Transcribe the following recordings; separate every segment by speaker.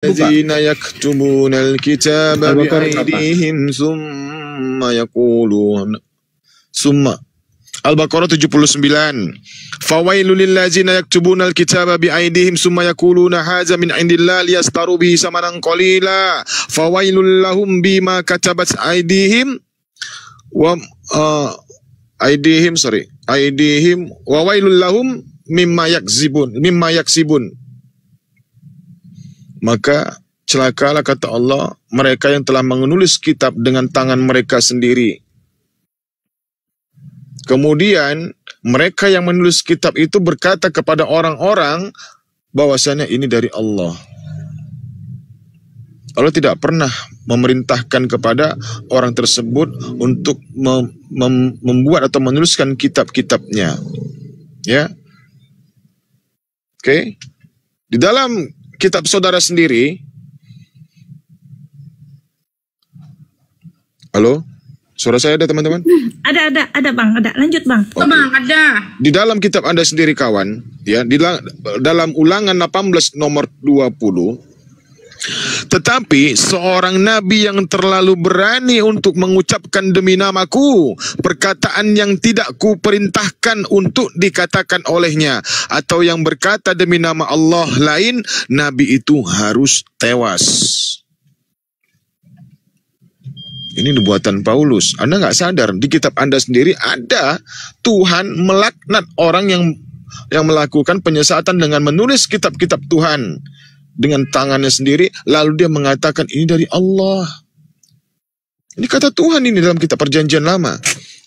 Speaker 1: الذين يكتبون الكتاب بأيديهم ثم يقولون Al-Baqarah 79. Fawailul lillazina yaktubuna al-kitaba biaydihim summa yaquluna hadza min indillah liyastaru bihi samanan qalila fawailul lahum bima katabat aydihim wa aydihim wa wailul lahum mimma yaksibun. Maka celakalah, kata Allah, mereka yang telah menulis kitab dengan tangan mereka sendiri. Kemudian mereka yang menulis kitab itu berkata kepada orang-orang bahwasanya ini dari Allah. Allah tidak pernah memerintahkan kepada orang tersebut untuk membuat atau menuliskan kitab-kitabnya. Ya. Oke. Di dalam kitab saudara sendiri. Halo? Suara saya ada, teman-teman?
Speaker 2: Ada Bang, ada. Lanjut Bang.
Speaker 1: Okay.
Speaker 2: Bang, ada.
Speaker 1: Di dalam kitab Anda sendiri, kawan, ya, dalam Ulangan 18 nomor 20, tetapi seorang nabi yang terlalu berani untuk mengucapkan demi namaku perkataan yang tidak kuperintahkan untuk dikatakan olehnya, atau yang berkata demi nama Allah lain, nabi itu harus tewas. Ini nubuatan Paulus. Anda nggak sadar, di kitab Anda sendiri ada Tuhan melaknat orang yang melakukan penyesatan dengan menulis kitab-kitab Tuhan dengan tangannya sendiri, lalu dia mengatakan ini dari Allah. Ini kata Tuhan ini dalam kitab Perjanjian Lama.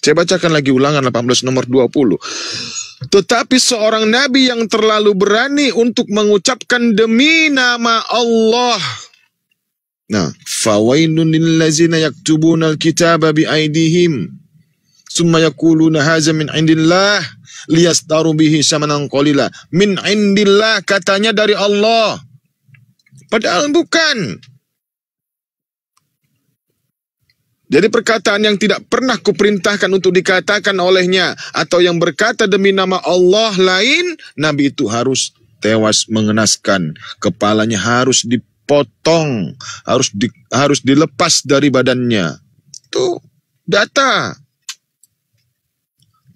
Speaker 1: Saya bacakan lagi Ulangan 18 nomor 20. Tetapi seorang nabi yang terlalu berani untuk mengucapkan demi nama Allah. Nah, fawailun lillazina yaktubuna alkitaba biaydihim summa yaquluna hadza min indillah liyastaru bihi samanan qalila. Min indillah, katanya dari Allah, padahal bukan. Jadi perkataan yang tidak pernah kuperintahkan untuk dikatakan olehnya, atau yang berkata demi nama Allah lain, nabi itu harus tewas mengenaskan, kepalanya harus dipotong, harus dilepas dari badannya. Itu data.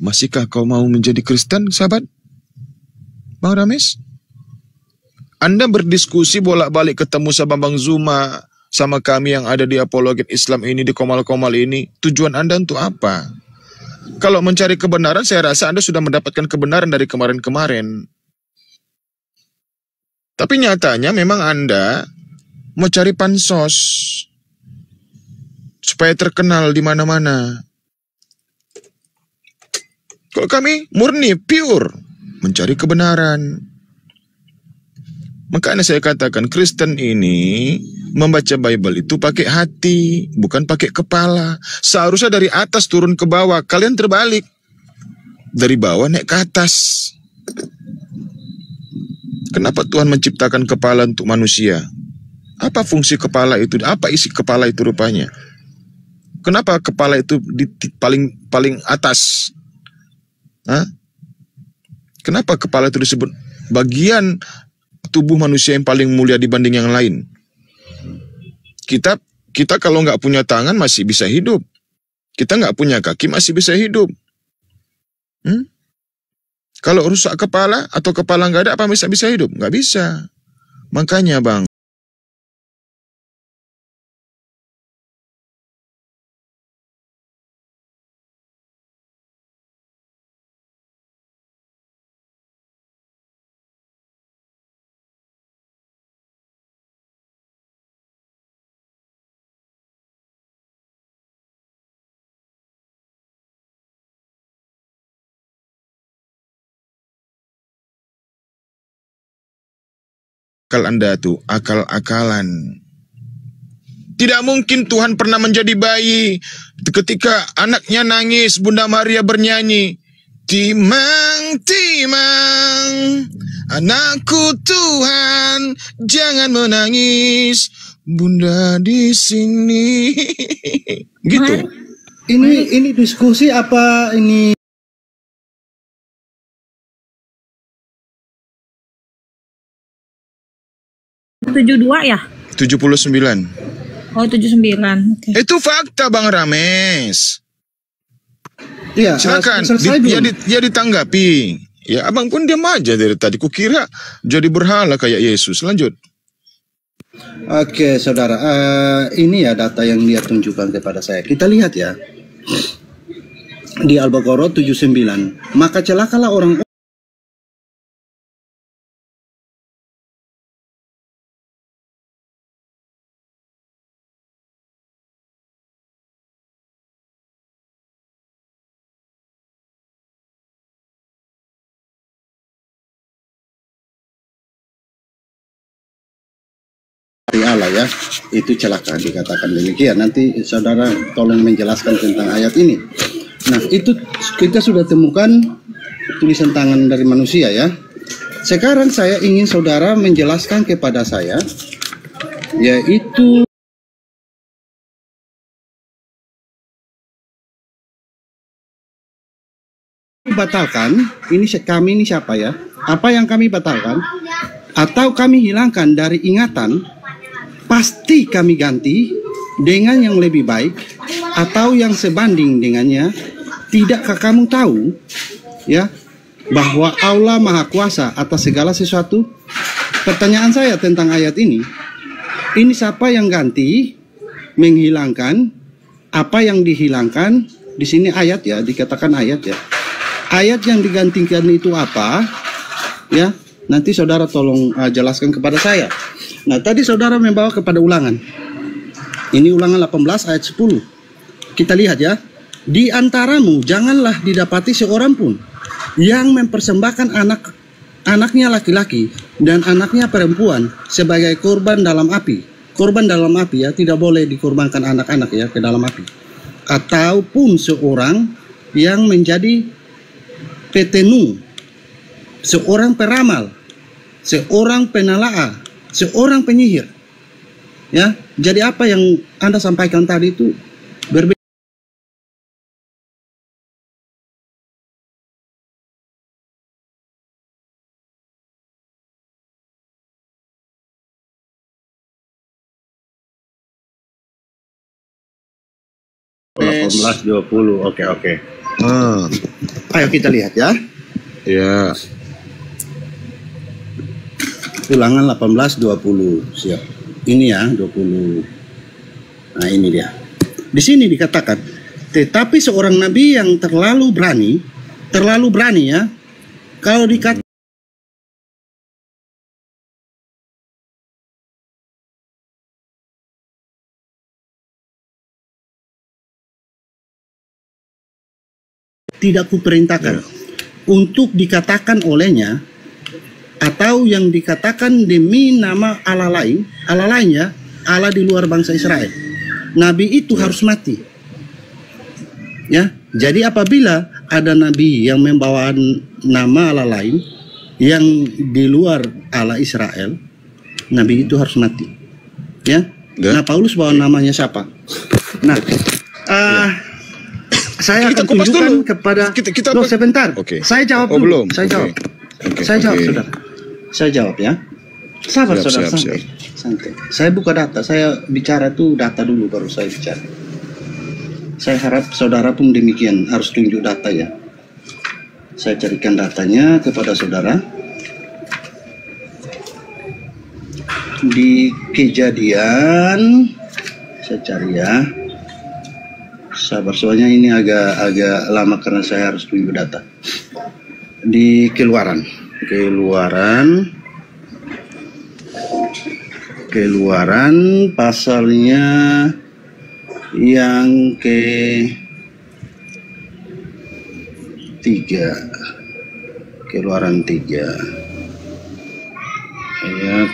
Speaker 1: Masihkah kau mau menjadi Kristen, sahabat? Bang Rames? Anda berdiskusi bolak-balik ketemu sama Bang Zuma, sama kami yang ada di Apologet Islam ini, di Komal-Komal ini. Tujuan Anda untuk apa? Kalau mencari kebenaran, saya rasa Anda sudah mendapatkan kebenaran dari kemarin-kemarin. Tapi nyatanya memang Anda mau cari pansos supaya terkenal di mana-mana. Kalau kami murni, pure, mencari kebenaran. Makanya saya katakan Kristen ini membaca Bible itu pakai hati, bukan pakai kepala. Seharusnya dari atas turun ke bawah. Kalian terbalik. Dari bawah naik ke atas. Kenapa Tuhan menciptakan kepala untuk manusia? Apa fungsi kepala itu? Apa isi kepala itu rupanya? Kenapa kepala itu di paling atas? Hah? Kenapa kepala itu disebut bagian tubuh manusia yang paling mulia dibanding yang lain? Kita kalau nggak punya tangan masih bisa hidup. Kita nggak punya kaki masih bisa hidup. Kalau rusak kepala atau kepala nggak ada, apa bisa hidup? Nggak bisa. Makanya Bang, akal Anda tuh akal-akalan. Tidak mungkin Tuhan pernah menjadi bayi. Ketika anaknya nangis, Bunda Maria bernyanyi, "Timang, timang, anakku Tuhan, jangan menangis, Bunda di sini." Gitu.
Speaker 3: Ini diskusi apa ini?
Speaker 2: 72 ya?
Speaker 1: 79.
Speaker 2: Oh, 79. Oke.
Speaker 1: Itu fakta Bang Rames.
Speaker 3: Iya,
Speaker 1: Silakan,
Speaker 3: selesai belum?
Speaker 1: dia ditanggapi. Ya, abang pun diam aja dari tadi. Kukira jadi berhala kayak Yesus. Lanjut.
Speaker 3: Oke, saudara. Ini ya data yang dia tunjukkan kepada saya. Kita lihat ya. Di Al-Baqarah 79. Maka celakalah orang dari Allah ya, itu celaka, dikatakan demikian. Nanti saudara tolong menjelaskan tentang ayat ini. Nah, itu kita sudah temukan tulisan tangan dari manusia ya. Sekarang saya ingin saudara menjelaskan kepada saya, yaitu batalkan. Kami ini siapa ya? Apa yang kami batalkan atau kami hilangkan dari ingatan, pasti kami ganti dengan yang lebih baik atau yang sebanding dengannya. Tidakkah kamu tahu ya bahwa Allah Maha Kuasa atas segala sesuatu? Pertanyaan saya tentang ayat ini siapa yang ganti, menghilangkan, apa yang dihilangkan? Di sini ayat ya, dikatakan ayat ya. Ayat yang digantikan itu apa? Ya, nanti saudara tolong jelaskan kepada saya. Nah, tadi saudara membawa kepada ulangan. Ini ulangan 18 ayat 10. Kita lihat ya. Di antaramu janganlah didapati seorang pun yang mempersembahkan anaknya laki-laki dan anaknya perempuan sebagai korban dalam api. Korban dalam api ya, tidak boleh dikorbankan anak-anak ya ke dalam api. Ataupun seorang yang menjadi petenu, seorang peramal, seorang penalaah, seorang penyihir. Ya, jadi apa yang Anda sampaikan tadi itu berbeda.
Speaker 1: Yes.
Speaker 3: 18-20, oke.
Speaker 1: Ah,
Speaker 3: Ayo kita lihat ya.
Speaker 1: ya.
Speaker 3: Ulangan 18-20, siap. Ini ya 20. Nah ini dia. Di sini dikatakan, tetapi seorang nabi yang terlalu berani ya. Kalau dikatakan tidak kuperintahkan untuk dikatakan olehnya, atau yang dikatakan demi nama Allah lainnya, Allah di luar bangsa Israel, nabi itu harus mati. Ya, jadi apabila ada nabi yang membawa nama Allah lain yang di luar Allah Israel, nabi itu harus mati. Ya. Nah, Paulus bawa namanya siapa? Nah, saya
Speaker 1: Kita
Speaker 3: akan
Speaker 1: kupas
Speaker 3: tunjukkan
Speaker 1: dulu.
Speaker 3: kepada.
Speaker 1: Kita
Speaker 3: Loh, sebentar.
Speaker 1: Oke.
Speaker 3: Saya jawab
Speaker 1: Oh,
Speaker 3: dulu.
Speaker 1: belum.
Speaker 3: Saya
Speaker 1: Oke.
Speaker 3: jawab.
Speaker 1: Oke,
Speaker 3: Saya jawab,
Speaker 1: oke.
Speaker 3: saudara. Saya jawab ya. Sabar,
Speaker 1: Siap,
Speaker 3: saudara,
Speaker 1: siap,
Speaker 3: santai. Santai. Saya buka data. Saya bicara tuh data dulu baru saya bicara. Saya harap saudara pun demikian, harus tunjuk data ya. Saya carikan datanya kepada saudara. Di Kejadian, saya cari ya. Sabar, soalnya ini agak lama karena saya harus tunjuk data. Di Keluaran pasalnya yang ke-3. Keluaran 3 ayat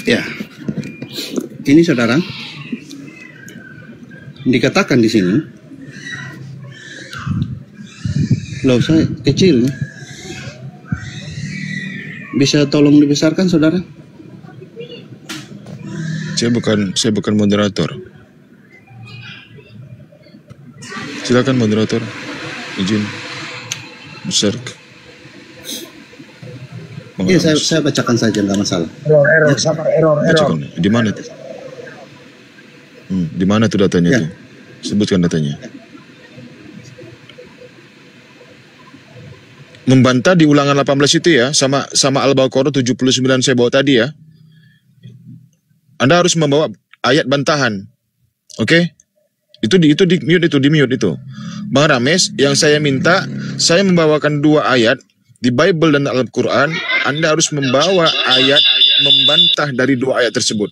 Speaker 3: ya. Ini saudara, dikatakan di sini. Loh, saya kecil. Bisa tolong dibesarkan, saudara?
Speaker 1: Saya bukan moderator. Silakan moderator, izin besar.
Speaker 3: Iya, saya bacakan saja, nggak masalah.
Speaker 4: Error, sabar, error.
Speaker 1: Bacakan. Di mana tuh? Di mana tuh datanya
Speaker 3: Ya.
Speaker 1: tuh? Sebutkan datanya. Membantah di Ulangan 18 itu ya, sama Al-Baqarah 79 saya bawa tadi ya. Anda harus membawa ayat bantahan. Oke? Itu di mute itu. Bang Rames, yang saya minta, saya membawakan 2 ayat di Bible dan Al-Quran. Anda harus membawa ayat membantah dari 2 ayat tersebut.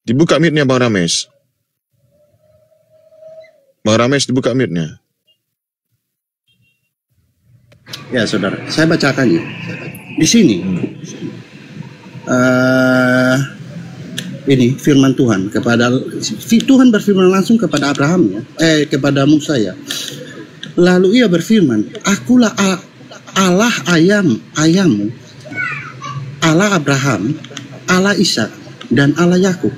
Speaker 1: Dibuka mute-nya Bang Rames. Bang Rames, dibuka mute-nya.
Speaker 3: Ya, saudara, saya bacakan ya. Di sini, ini firman Tuhan Tuhan berfirman langsung kepada Abraham ya, kepada Musa ya. Lalu ia berfirman, akulah Allah ayahmu, Allah Abraham, Allah Ishak, dan Allah Yakub.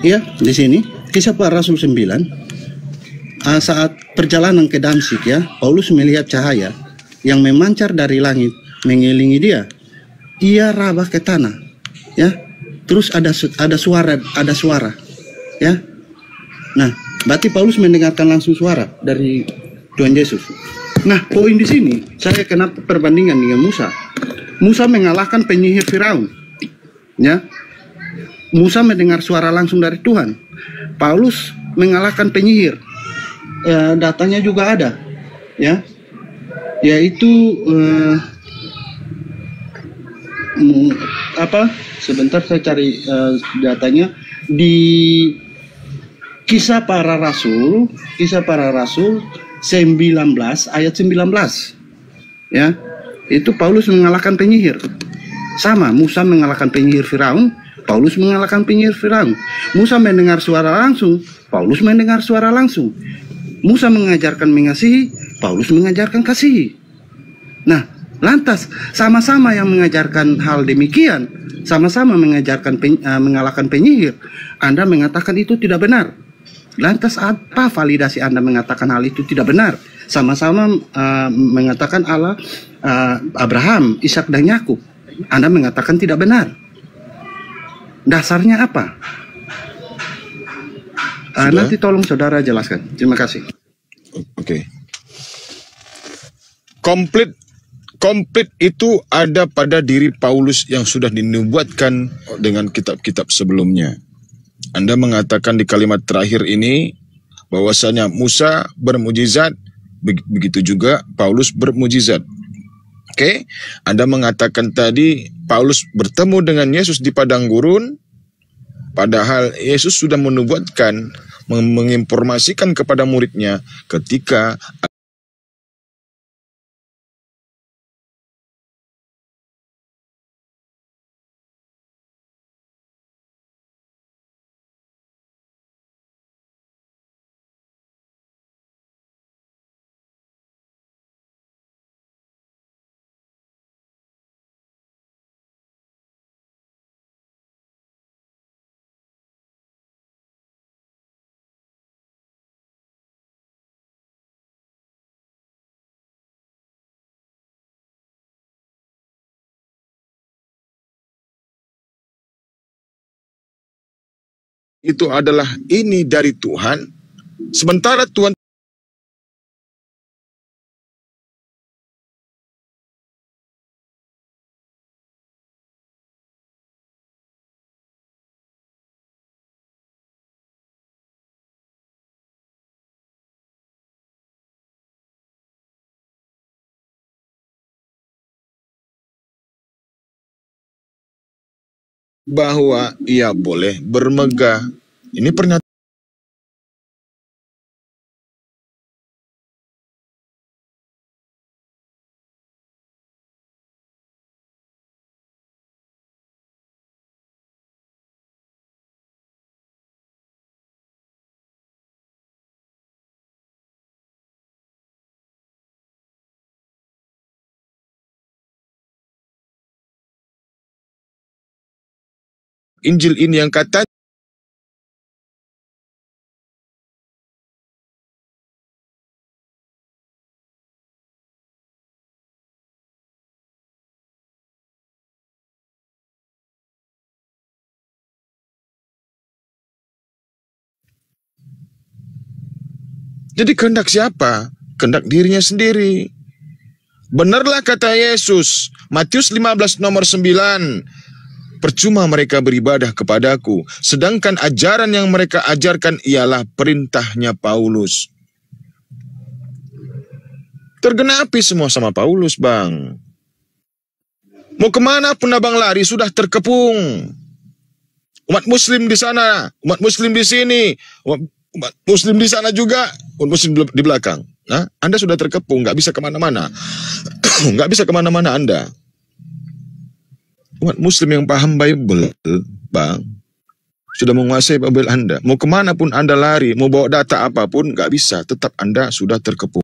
Speaker 3: Ya, di sini Kisah Para Rasul 9. Saat perjalanan ke Damsyik ya, Paulus melihat cahaya yang memancar dari langit mengelilingi dia. Ia rabah ke tanah, ya. Terus ada suara, ya. Nah, berarti Paulus mendengarkan langsung suara dari Tuhan Yesus. Nah, poin di sini saya kenapa perbandingan dengan Musa. Musa mengalahkan penyihir Firaun, ya. Musa mendengar suara langsung dari Tuhan. Paulus mengalahkan penyihir. Datanya juga ada, ya, yaitu sebentar saya cari datanya di Kisah Para Rasul 19 ayat 19, ya, itu Paulus mengalahkan penyihir. Sama, Musa mengalahkan penyihir Firaun, Paulus mengalahkan penyihir Firaun. Musa mendengar suara langsung, Paulus mendengar suara langsung. Musa mengajarkan mengasihi, Paulus mengajarkan kasihi. Nah, lantas sama-sama yang mengajarkan hal demikian, sama-sama mengajarkan mengalahkan penyihir. Anda mengatakan itu tidak benar. Lantas apa validasi Anda mengatakan hal itu tidak benar? Sama-sama mengatakan Allah Abraham, Ishak dan Yakub. Anda mengatakan tidak benar. Dasarnya apa? Nanti tolong saudara jelaskan. Terima kasih.
Speaker 1: Oke. Komplit itu ada pada diri Paulus yang sudah dinubuatkan dengan kitab-kitab sebelumnya. Anda mengatakan di kalimat terakhir ini bahwasanya Musa bermujizat, begitu juga Paulus bermujizat. Oke, Anda mengatakan tadi Paulus bertemu dengan Yesus di padang gurun, padahal Yesus sudah menubuatkan, menginformasikan kepada muridnya ketika itu adalah ini dari Tuhan, sementara Tuhan bahwa ia boleh bermegah. Ini pernyataan. Injil ini yang kata jadi kehendak siapa? Kehendak dirinya sendiri. Benarlah kata Yesus, Matius 15 nomor 9, percuma mereka beribadah kepadaku, sedangkan ajaran yang mereka ajarkan ialah perintahnya Paulus. Tergenapi semua sama Paulus, Bang. Mau kemana pun abang lari sudah terkepung. Umat muslim di sana, umat muslim di sini, umat muslim di sana juga, umat muslim di belakang. Nah, Anda sudah terkepung, nggak bisa kemana-mana. Nggak bisa kemana-mana Anda. Umat muslim yang paham Bible, Bang, sudah menguasai Bible Anda. Mau kemana pun Anda lari, mau bawa data apapun, nggak bisa. Tetap Anda sudah terkepung.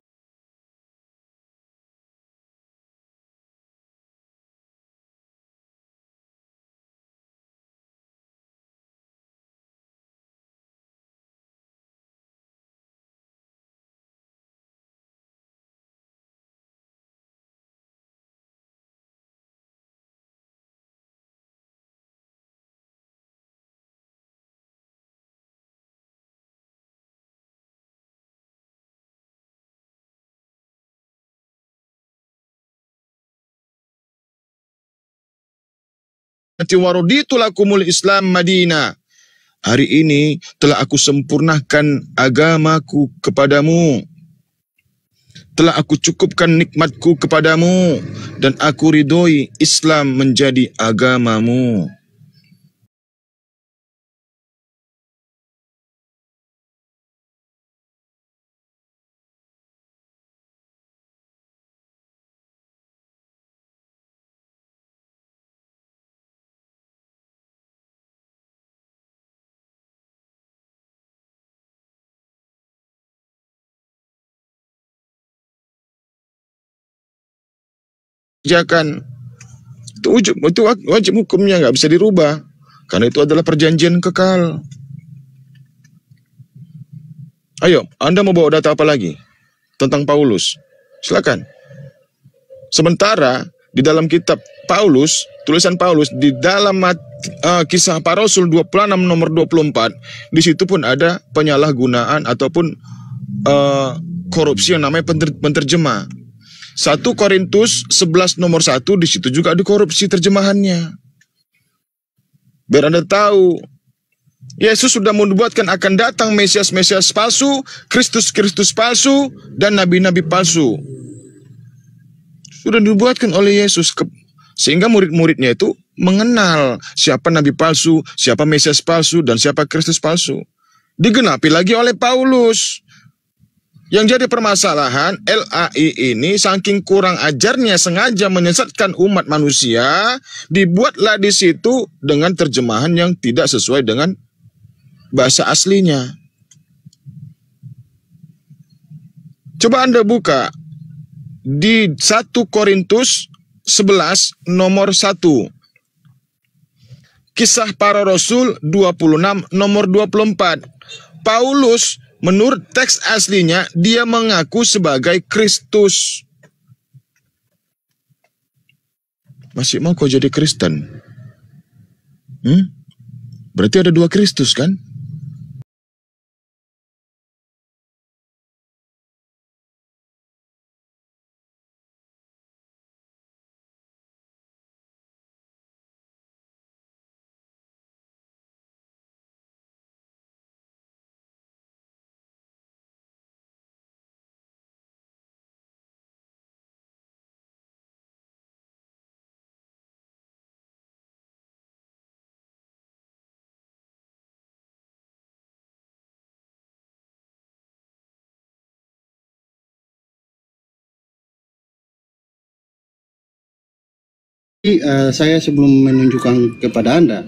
Speaker 1: Nanti waraditu lakumul Islam Madinah. Hari ini telah aku sempurnakan agamaku kepadamu. Telah aku cukupkan nikmatku kepadamu. Dan aku ridhoi Islam menjadi agamamu. Kerjakan. Itu wajib hukumnya, nggak bisa dirubah. Karena itu adalah perjanjian kekal. Ayo, Anda mau bawa data apa lagi tentang Paulus? Silakan. Sementara di dalam kitab Paulus, tulisan Paulus di dalam kisah para Rasul 26 nomor 24, di situ pun ada penyalahgunaan ataupun korupsi yang namanya penterjemah. 1 Korintus 11 nomor 1, di situ juga ada korupsi terjemahannya. Biar Anda tahu, Yesus sudah menubuatkan akan datang Mesias-Mesias palsu, Kristus-Kristus palsu, dan nabi-nabi palsu. Sudah dibuatkan oleh Yesus, sehingga murid-muridnya itu mengenal siapa nabi palsu, siapa Mesias palsu, dan siapa Kristus palsu. Digenapi lagi oleh Paulus. Yang jadi permasalahan, LAI ini saking kurang ajarnya sengaja menyesatkan umat manusia, dibuatlah di situ dengan terjemahan yang tidak sesuai dengan bahasa aslinya. Coba Anda buka di 1 Korintus 11 nomor 1. Kisah para Rasul 26 nomor 24. Paulus menurut teks aslinya dia mengaku sebagai Kristus. Masih mau kau jadi Kristen? Berarti ada 2 Kristus kan?
Speaker 3: Saya sebelum menunjukkan kepada Anda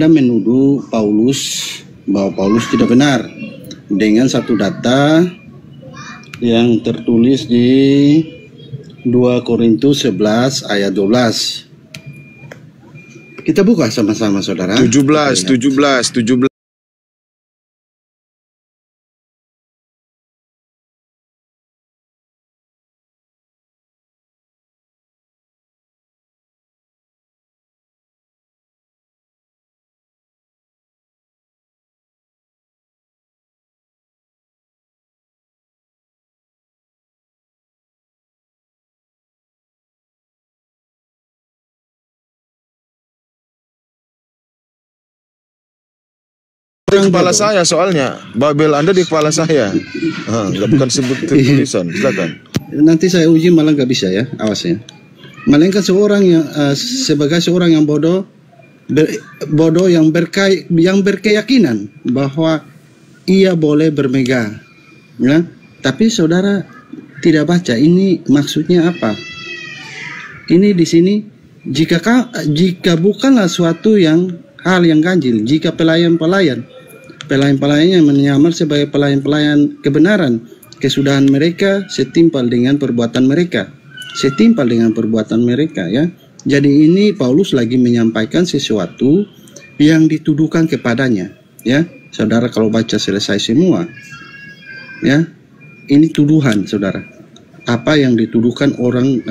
Speaker 3: menuduh Paulus bahwa Paulus tidak benar dengan satu data yang tertulis di 2 Korintus 11 ayat 12. Kita buka sama-sama, saudara.
Speaker 1: 17. Di kepala saya soalnya Babel Anda di kepala saya. Bukan sebut tulisan. Silakan.
Speaker 3: Nanti saya uji malah nggak bisa ya, awas ya. Melainkan seorang yang sebagai seorang yang bodoh yang berkeyakinan bahwa ia boleh bermegah, ya. Tapi saudara tidak baca ini maksudnya apa? Ini di sini jika bukanlah suatu hal yang ganjil, jika pelayan-pelayannya menyamar sebagai pelayan-pelayan kebenaran, kesudahan mereka setimpal dengan perbuatan mereka, ya. Jadi ini Paulus lagi menyampaikan sesuatu yang dituduhkan kepadanya, ya. Saudara kalau baca selesai semua, ya, ini tuduhan, saudara. Apa yang dituduhkan orang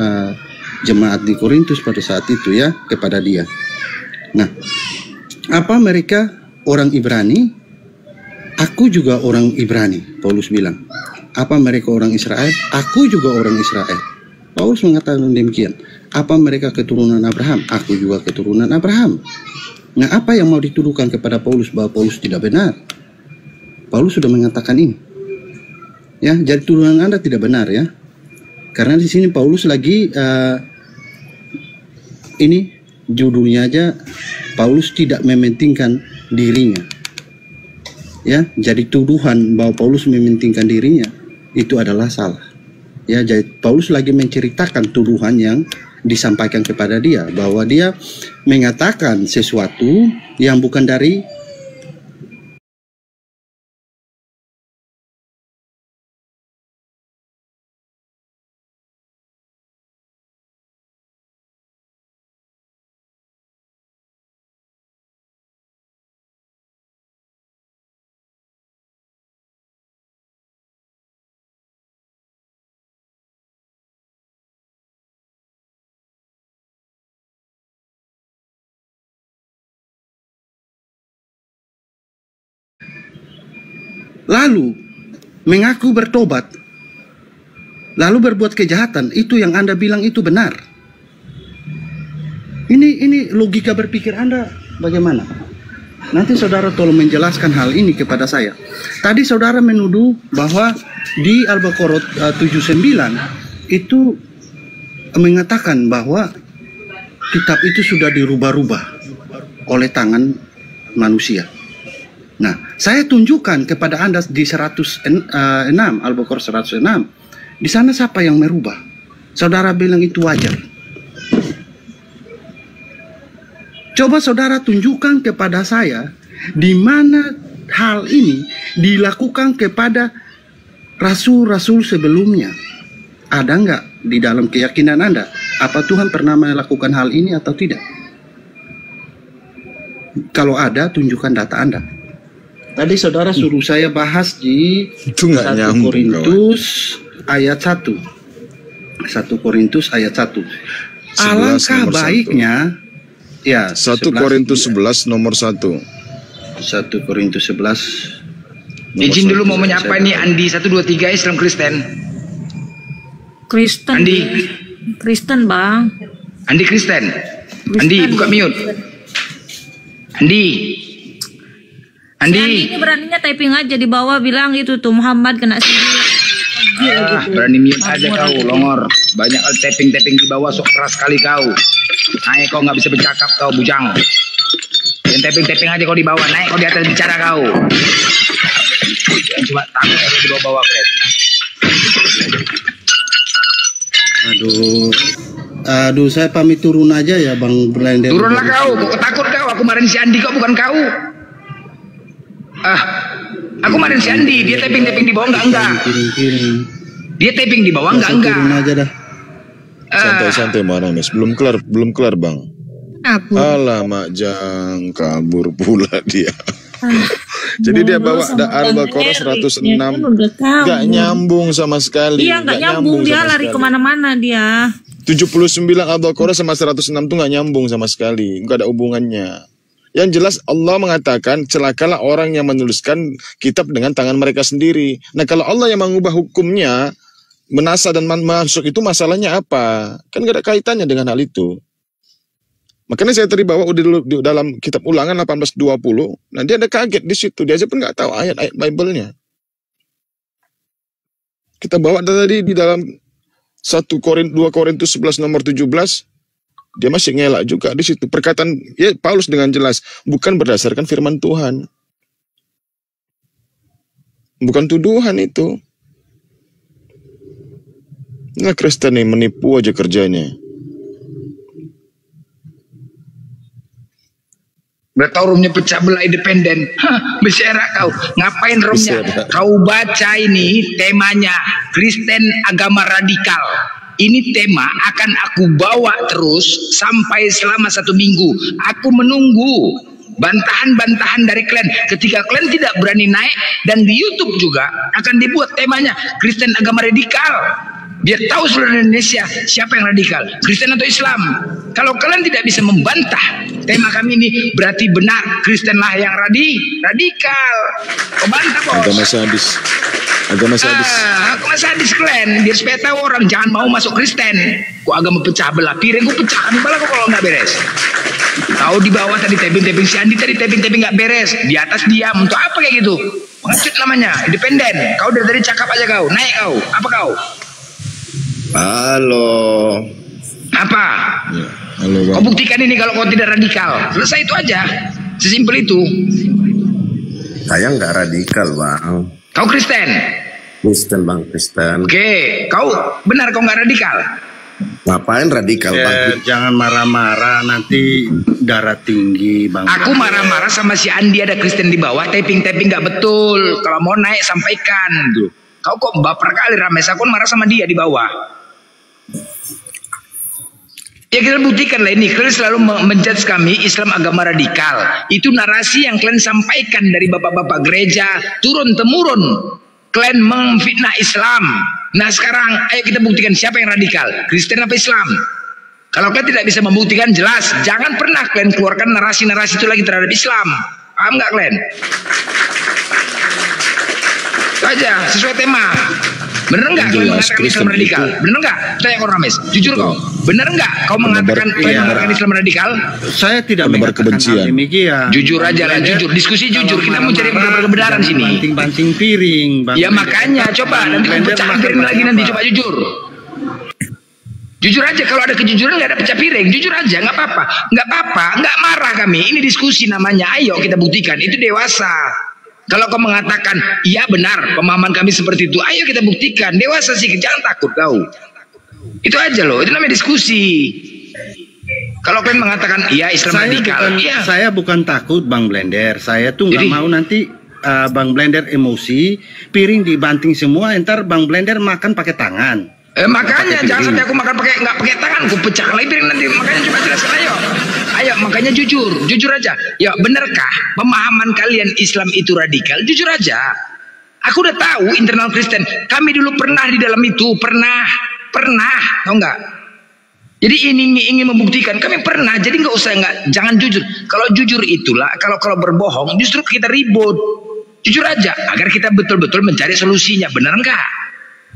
Speaker 3: jemaat di Korintus pada saat itu, ya, kepada dia. Nah, apa mereka orang Ibrani? Aku juga orang Ibrani, Paulus bilang. Apa mereka orang Israel? Aku juga orang Israel. Paulus mengatakan demikian. Apa mereka keturunan Abraham? Aku juga keturunan Abraham. Nah, apa yang mau dituduhkan kepada Paulus bahwa Paulus tidak benar? Paulus sudah mengatakan ini. Ya, jadi tuduhan Anda tidak benar, ya. Karena di sini Paulus lagi ini judulnya aja, Paulus tidak mementingkan dirinya. Ya, jadi tuduhan bahwa Paulus mementingkan dirinya itu adalah salah. Ya, jadi Paulus lagi menceritakan tuduhan yang disampaikan kepada dia bahwa dia mengatakan sesuatu yang bukan dari lalu mengaku bertobat, lalu berbuat kejahatan, itu yang Anda bilang itu benar. Ini logika berpikir Anda bagaimana? Nanti saudara tolong menjelaskan hal ini kepada saya. Tadi saudara menuduh bahwa di Al-Baqarah 79 itu mengatakan bahwa kitab itu sudah dirubah-rubah oleh tangan manusia. Nah, saya tunjukkan kepada Anda di 106, Al-Baqarah 106. Di sana siapa yang merubah? Saudara bilang itu wajar. Coba saudara tunjukkan kepada saya di mana hal ini dilakukan kepada rasul-rasul sebelumnya. Ada nggak di dalam keyakinan Anda? Apa Tuhan pernah melakukan hal ini atau tidak? Kalau ada, tunjukkan data Anda. Tadi saudara suruh saya bahas di 1 Korintus ayat 1. 1 Korintus ayat 1. Alangkah baiknya, ya,
Speaker 1: 1 Korintus 11 nomor 1.
Speaker 3: 1 Korintus 11.
Speaker 4: Izin dulu mau menyapa nih Andi 123 Islam Kristen.
Speaker 2: Kristen.
Speaker 4: Andi.
Speaker 2: Kristen, Bang.
Speaker 4: Andi Kristen. Andi buka mute. Andi. Andi.
Speaker 2: Ini beraninya typing aja di bawah bilang itu tuh Muhammad kena sihir.
Speaker 4: Berani mute aja kau, longor. Banyak tapping di bawah, sok keras sekali kau. Naik kau nggak bisa bercakap kau, bujang. Dan tapping aja kau di bawah, naik kau di atas bicara kau. Cuma takut aja di bawah kalian.
Speaker 3: Aduh. Aduh, saya pamit turun aja ya Bang Blender.
Speaker 4: Turunlah kau, kok takut kau? Aku marahin si Andi kok, bukan kau. Aku marahin si Andi, dia taping di bawah enggak. Dia taping di bawah enggak.
Speaker 3: Turun aja dah.
Speaker 1: Santai-santai Maramis, belum kelar Bang.
Speaker 2: Aku.
Speaker 1: Alamak, Jang, kabur pula dia. Jadi dia bawa Al-Baqarah 106, gak nyambung sama sekali.
Speaker 2: Iya, gak nyambung, dia lari kemana-mana dia.
Speaker 1: 79 Al-Baqarah sama 106 tuh gak nyambung sama sekali, gak ada hubungannya. Yang jelas Allah mengatakan celakalah orang yang menuliskan kitab dengan tangan mereka sendiri. Nah kalau Allah yang mengubah hukumnya, menasa dan masuk itu masalahnya apa? Kan gak ada kaitannya dengan hal itu. Makanya saya tadi bawa di dalam kitab Ulangan 18:20. Nah dia ada kaget di situ. Dia aja pun nggak tahu ayat-ayat Bible-nya. Kita bawa tadi di dalam 2 Korintus 11 nomor 17. Dia masih ngelak juga di situ. Perkataan ya, Paulus dengan jelas bukan berdasarkan firman Tuhan. Bukan tuduhan itu. Nah Kristen nih menipu aja kerjanya.
Speaker 4: Udah tahu roomnya pecah belah independen. Berserak kau. Ngapain roomnya? Kau baca ini temanya Kristen agama radikal. Ini tema akan aku bawa terus sampai selama 1 minggu. Aku menunggu bantahan-bantahan dari kalian. Ketika kalian tidak berani naik, dan di YouTube juga akan dibuat temanya Kristen agama radikal. Biar tahu seluruh Indonesia siapa yang radikal, Kristen atau Islam. Kalau kalian tidak bisa membantah tema kami ini, berarti benar Kristenlah yang radikal. Kau bantah bos.
Speaker 1: Agama sadis. Agama
Speaker 4: sadis kalian. Biar supaya tahu orang jangan mau masuk Kristen. Kok agama pecah belah, piring ku pecah kan bala kalau nggak beres. Kau di bawah tadi taping si Andi tadi taping nggak beres, di atas diam. Untuk apa kayak gitu? Pengecut namanya, independen. Kau dari tadi cakap aja kau, naik kau. Apa kau?
Speaker 5: Halo.
Speaker 4: Apa?
Speaker 1: Ya, halo Bang.
Speaker 4: Kau buktikan ini kalau kau tidak radikal. Selesai itu aja. Sesimpel itu.
Speaker 5: Saya nggak radikal Bang.
Speaker 4: Kau Kristen?
Speaker 5: Kristen Bang, Kristen.
Speaker 4: Oke, kau benar kau nggak radikal?
Speaker 5: Ngapain radikal Bang?
Speaker 3: Jangan marah-marah, nanti darah tinggi Bang.
Speaker 4: Aku marah-marah sama si Andi ada Kristen di bawah, taping nggak betul. Kalau mau naik sampaikan tuh. Kau kok baper kali Rames, aku marah sama dia di bawah. Ya kita buktikan lah ini, kalian selalu menjudge kami Islam agama radikal. Itu narasi yang kalian sampaikan dari bapak-bapak gereja turun-temurun. Kalian memfitnah Islam. Nah sekarang ayo kita buktikan siapa yang radikal, Kristen apa Islam. Kalau kalian tidak bisa membuktikan, jelas jangan pernah kalian keluarkan narasi-narasi itu lagi terhadap Islam. Paham nggak kalian? Itu aja, sesuai tema. Bener nggak kalian mengatakan Islam radikal? Bener nggak? Tanya orang Rames, jujur kau. Bener nggak kau mengatakan Islam radikal?
Speaker 3: Saya tidak mengatakan
Speaker 1: kebencian.
Speaker 3: Demikian.
Speaker 4: Jujur aja lah, jujur. Diskusi jujur. Kita mau cari kebenaran sini.
Speaker 3: Banting-banting piring.
Speaker 4: Ya makanya, coba nanti pecah piring lagi nanti. Coba jujur. Jujur aja, kalau ada kejujuran nggak ada pecah piring. Jujur aja, nggak apa-apa, nggak marah kami. Ini diskusi namanya. Ayo kita buktikan. Itu dewasa. Kalau kau mengatakan, iya benar, pemahaman kami seperti itu, ayo kita buktikan. Dewasa sih, jangan takut kau. Itu aja loh, itu namanya diskusi. Kalau kalian mengatakan, iya Islam radikal.
Speaker 3: Saya bukan takut Bang Blender. Saya tuh nggak mau nanti Bang Blender emosi, piring dibanting semua, ntar Bang Blender makan pakai tangan.
Speaker 4: Makanya jangan sampai aku makan nggak pakai tangan, aku pecah lagi piring nanti. Makanya coba jelaskan, ayo makanya jujur aja. Ya benarkah pemahaman kalian Islam itu radikal? Jujur aja. Aku udah tahu internal Kristen. Kami dulu pernah di dalam itu, pernah, tahu nggak? Jadi ini ingin membuktikan kami pernah. Jadi jangan jujur. Kalau jujur itulah, kalau berbohong justru kita ribut. Jujur aja, agar kita betul-betul mencari solusinya. Benar nggak?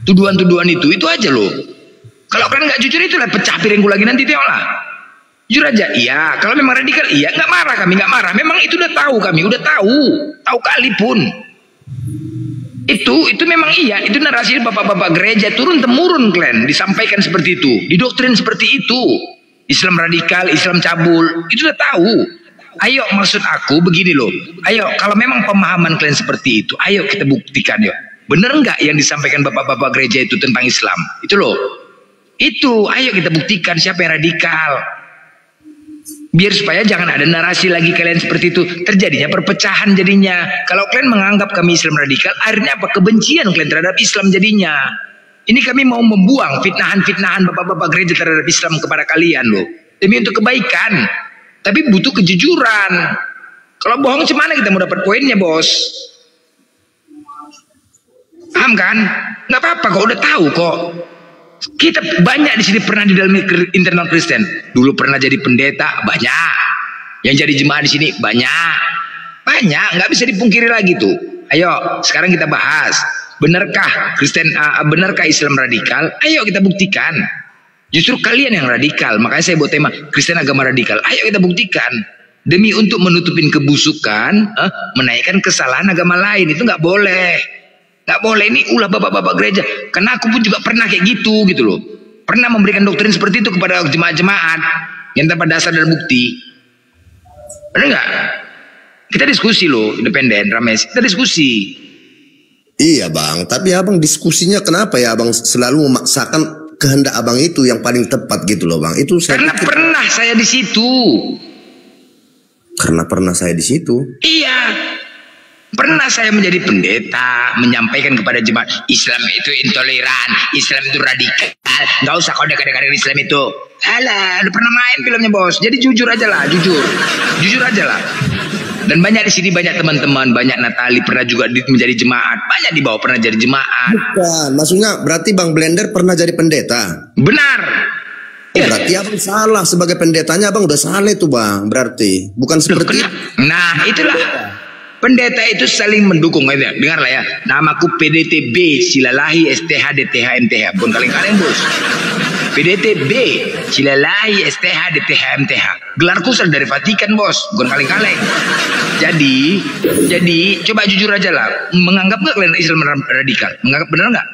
Speaker 4: Tuduhan-tuduhan itu aja loh. Kalau kalian nggak jujur itulah pecah piringku lagi nanti tengoklah. Jujur aja, iya. Kalau memang radikal, iya. Nggak marah kami, nggak marah. Memang itu udah tahu kami, udah tahu kali pun. Itu memang iya. Itu narasi bapak-bapak gereja turun temurun kalian disampaikan seperti itu, didoktrin seperti itu. Islam radikal, Islam cabul, itu udah tahu. Ayo maksud aku begini loh. Ayo kalau memang pemahaman kalian seperti itu, ayo kita buktikan yuk. Bener nggak yang disampaikan bapak-bapak gereja itu tentang Islam? Itu loh. Itu, ayo kita buktikan siapa yang radikal. Biar supaya jangan ada narasi lagi kalian seperti itu. Terjadinya perpecahan jadinya. Kalau kalian menganggap kami Islam radikal, akhirnya apa? Kebencian kalian terhadap Islam jadinya. Ini kami mau membuang fitnahan-fitnahan bapak-bapak gereja terhadap Islam kepada kalian loh. Demi untuk kebaikan. Tapi butuh kejujuran. Kalau bohong gimana kita mau dapat poinnya, bos? Paham kan? Nggak apa-apa kok, udah tahu kok. Kita banyak di sini pernah di dalam internal Kristen. Dulu pernah jadi pendeta, banyak. Yang jadi jemaah di sini banyak. Banyak, nggak bisa dipungkiri lagi tuh. Ayo, sekarang kita bahas. Benarkah benarkah Islam radikal? Ayo kita buktikan. Justru kalian yang radikal. Makanya saya buat tema Kristen agama radikal. Ayo kita buktikan. Demi untuk menutupin kebusukan, menaikkan kesalahan agama lain. Itu nggak boleh. Nggak boleh, ini ulah bapak-bapak gereja. Karena aku pun juga pernah kayak gitu loh. Pernah memberikan doktrin seperti itu kepada jemaat-jemaat yang tanpa dasar dan bukti. Benar nggak? Kita diskusi loh, independen, Rames. Kita diskusi.
Speaker 5: Iya bang, tapi abang diskusinya kenapa ya abang selalu memaksakan kehendak abang itu yang paling tepat gitu loh bang? Itu saya
Speaker 4: karena pernah saya di situ.
Speaker 5: Karena pernah saya di situ.
Speaker 4: Iya. Pernah saya menjadi pendeta, menyampaikan kepada jemaat, Islam itu intoleran, Islam itu radikal, nggak usah kau dekat-dekat Islam itu. Alah, udah pernah main filmnya bos. Jadi jujur aja lah, jujur aja lah. Dan banyak di sini, banyak teman-teman, banyak Natali pernah juga menjadi jemaat, banyak di bawah pernah jadi jemaat.
Speaker 5: Bukan, maksudnya berarti Bang Blender pernah jadi pendeta.
Speaker 4: Benar.
Speaker 5: Berarti abang salah sebagai pendetanya, abang udah salah itu bang. Berarti bukan seperti.
Speaker 4: Nah itulah. Pendeta itu saling mendukung. Dengarlah ya. Namaku PDTB Silalahi STH DTH MTH. Bukan kaleng-kaleng bos. PDTB Silalahi STH DTH MTH. Gelarku asal dari Vatikan bos. Bukan kaleng-kaleng. Jadi coba jujur aja lah. Menganggap nggak kalian Islam radikal? Menganggap benar nggak?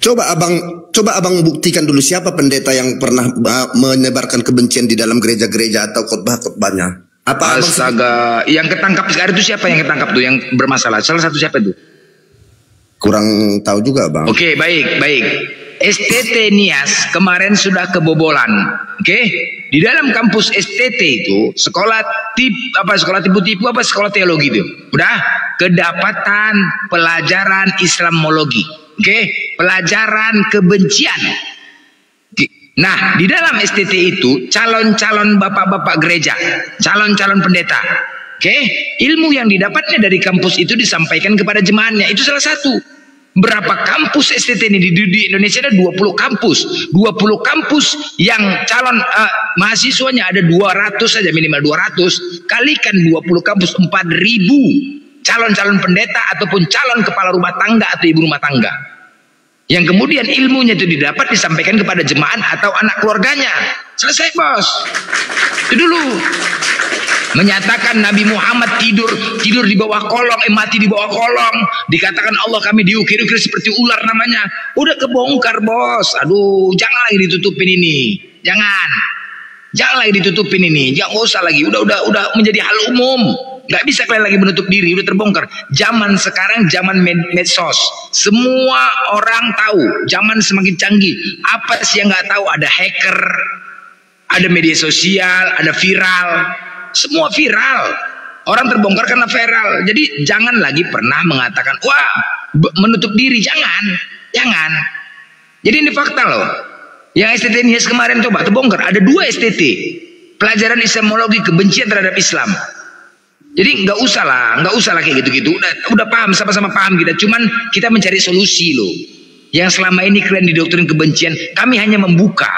Speaker 5: Coba abang buktikan dulu siapa pendeta yang pernah menyebarkan kebencian di dalam gereja-gereja atau khotbah-khotbahnya. Apa
Speaker 4: astaga, yang ketangkap sekarang itu siapa yang ketangkap tuh yang bermasalah? Salah satu siapa tuh?
Speaker 5: Kurang tahu juga bang.
Speaker 4: Oke, baik. STT Nias kemarin sudah kebobolan. Oke, di dalam kampus STT itu sekolah tipu-tipu apa sekolah teologi itu? Udah kedapatan pelajaran Islamologi. Oke, pelajaran kebencian. Nah, di dalam STT itu calon-calon bapak-bapak gereja, calon-calon pendeta. Oke, ilmu yang didapatnya dari kampus itu disampaikan kepada jemaatnya. Itu salah satu. Berapa kampus STT ini di Indonesia ada 20 kampus. 20 kampus yang calon mahasiswanya ada 200 saja, minimal 200. Kalikan 20 kampus 4.000 calon-calon pendeta ataupun calon kepala rumah tangga atau ibu rumah tangga. Yang kemudian ilmunya itu didapat disampaikan kepada jemaat atau anak keluarganya. Selesai bos. Itu dulu. Menyatakan Nabi Muhammad tidur di bawah kolong, mati di bawah kolong. Dikatakan Allah kami diukir-ukir seperti ular namanya. Udah kebongkar bos. Aduh, jangan lagi ditutupin ini. Jangan lagi ditutupin ini. Jangan usah lagi. Udah menjadi hal umum. Gak bisa kalian lagi menutup diri, udah terbongkar. Zaman sekarang zaman medsos, semua orang tahu. Zaman semakin canggih. Apa sih yang nggak tahu? Ada hacker, ada media sosial, ada viral. Semua viral. Orang terbongkar karena viral. Jadi jangan lagi pernah mengatakan wah menutup diri. Jangan. Jadi ini fakta loh. Yang STT Nias kemarin coba terbongkar. Ada 2 STT, pelajaran Islamologi, kebencian terhadap Islam. Jadi nggak usah lah kayak gitu-gitu. Udah paham, sama-sama paham kita. Cuman kita mencari solusi loh. Yang selama ini kalian didoktrin kebencian, kami hanya membuka.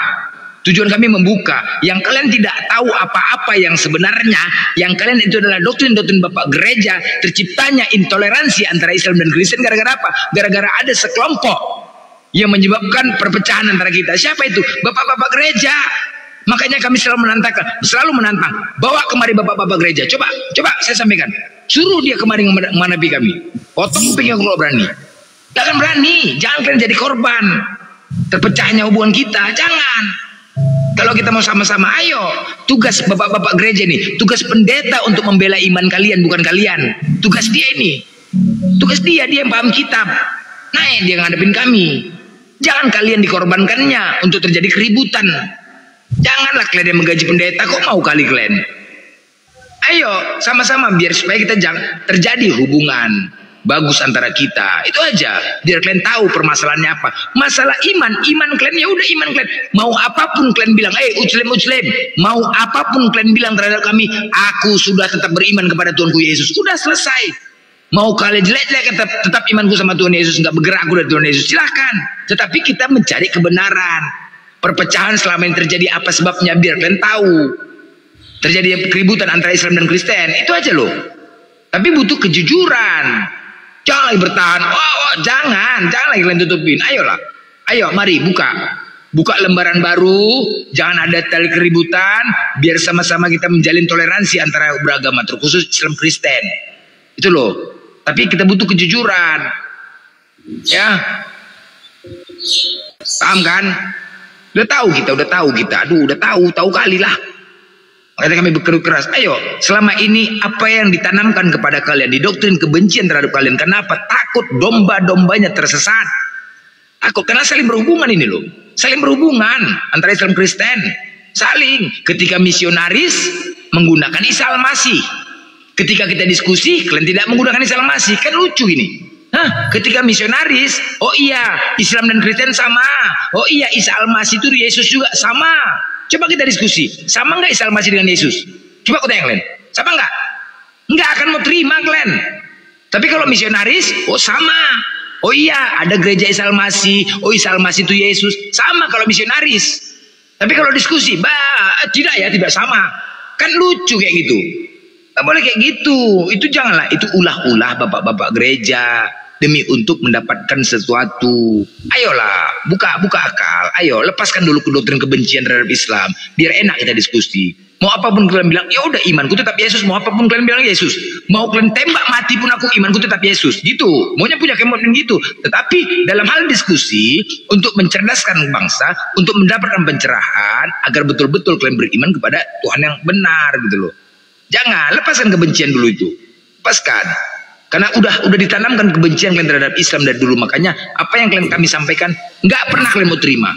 Speaker 4: Tujuan kami membuka. Yang kalian tidak tahu apa-apa yang sebenarnya, yang kalian itu adalah doktrin-doktrin bapak gereja. Terciptanya intoleransi antara Islam dan Kristen gara-gara apa? Gara-gara ada sekelompok yang menyebabkan perpecahan antara kita. Siapa itu? Bapak-bapak gereja. Makanya kami selalu menantang. Bawa kemari bapak-bapak gereja. Coba saya sampaikan. Suruh dia kemari menghadapi kami. Potong kupingnya kalau berani. Jangan berani. Jangan kalian jadi korban terpecahnya hubungan kita. Jangan. Kalau kita mau sama-sama, ayo. Tugas bapak-bapak gereja ini, tugas pendeta untuk membela iman kalian, bukan kalian. Tugas dia ini. Tugas dia yang paham kitab. Nah, dia ngadepin kami. Jangan kalian dikorbankannya untuk terjadi keributan. Janganlah kalian yang menggaji pendeta, kok mau kali kalian. Ayo sama-sama biar supaya kita terjadi hubungan bagus antara kita. Itu aja, biar kalian tahu permasalahannya apa. Masalah iman kalian ya udah iman kalian. Mau apapun kalian bilang, uclem, mau apapun kalian bilang terhadap kami, aku sudah tetap beriman kepada Tuhanku Yesus. Sudah selesai. Mau kalian jelek-jelek tetap imanku sama Tuhan Yesus, nggak bergerak aku dari Tuhan Yesus, silahkan. Tetapi kita mencari kebenaran. Perpecahan selama ini terjadi apa sebabnya, biar kalian tahu. Terjadi keributan antara Islam dan Kristen, itu aja loh. Tapi butuh kejujuran. Jangan lagi bertahan. Jangan lagi kalian tutupin. Ayo mari buka lembaran baru. Jangan ada tali keributan. Biar sama-sama kita menjalin toleransi antara beragama, terkhusus Islam Kristen. Itu loh. Tapi kita butuh kejujuran. Ya. Paham kan? Udah tahu kita. Aduh, udah tahu kali lah. Makanya kami berkeru keras. Ayo, selama ini apa yang ditanamkan kepada kalian, didoktrin kebencian terhadap kalian. Kenapa? Takut domba-dombanya tersesat. Takut karena saling berhubungan ini loh. Saling berhubungan antara Islam Kristen. Saling. Ketika misionaris menggunakan Isa Al-Masih. Ketika kita diskusi, kalian tidak menggunakan Isa Al-Masih. Kan lucu ini. Ketika misionaris, oh iya Islam dan Kristen sama. Oh iya Isa Al-Masih itu Yesus juga sama. Coba kita diskusi, sama nggak Isa Al-Masih dengan Yesus? Coba aku tanya kalian, sama nggak? Nggak akan mau terima kalian. Tapi kalau misionaris, oh sama. Oh iya, ada gereja Isa Al-Masih. Oh Isa Al-Masih itu Yesus. Sama kalau misionaris. Tapi kalau diskusi, tidak sama. Kan lucu kayak gitu. Nggak boleh kayak gitu. Itu janganlah. Itu ulah-ulah bapak-bapak gereja. Demi untuk mendapatkan sesuatu. Ayolah, buka akal. Ayo, lepaskan dulu doktrin kebencian terhadap Islam. Biar enak kita diskusi. Mau apapun kalian bilang, ya udah imanku tetap Yesus. Mau apapun kalian bilang Yesus. Mau kalian tembak mati pun aku, imanku tetap Yesus. Gitu. Maunya punya kemauan gitu. Tetapi dalam hal diskusi, untuk mencerdaskan bangsa, untuk mendapatkan pencerahan, agar betul-betul kalian beriman kepada Tuhan yang benar gitu loh. Jangan, lepaskan kebencian dulu itu. Lepaskan. Karena udah ditanamkan kebencian kalian terhadap Islam dari dulu. Makanya apa yang kami sampaikan nggak pernah kalian mau terima.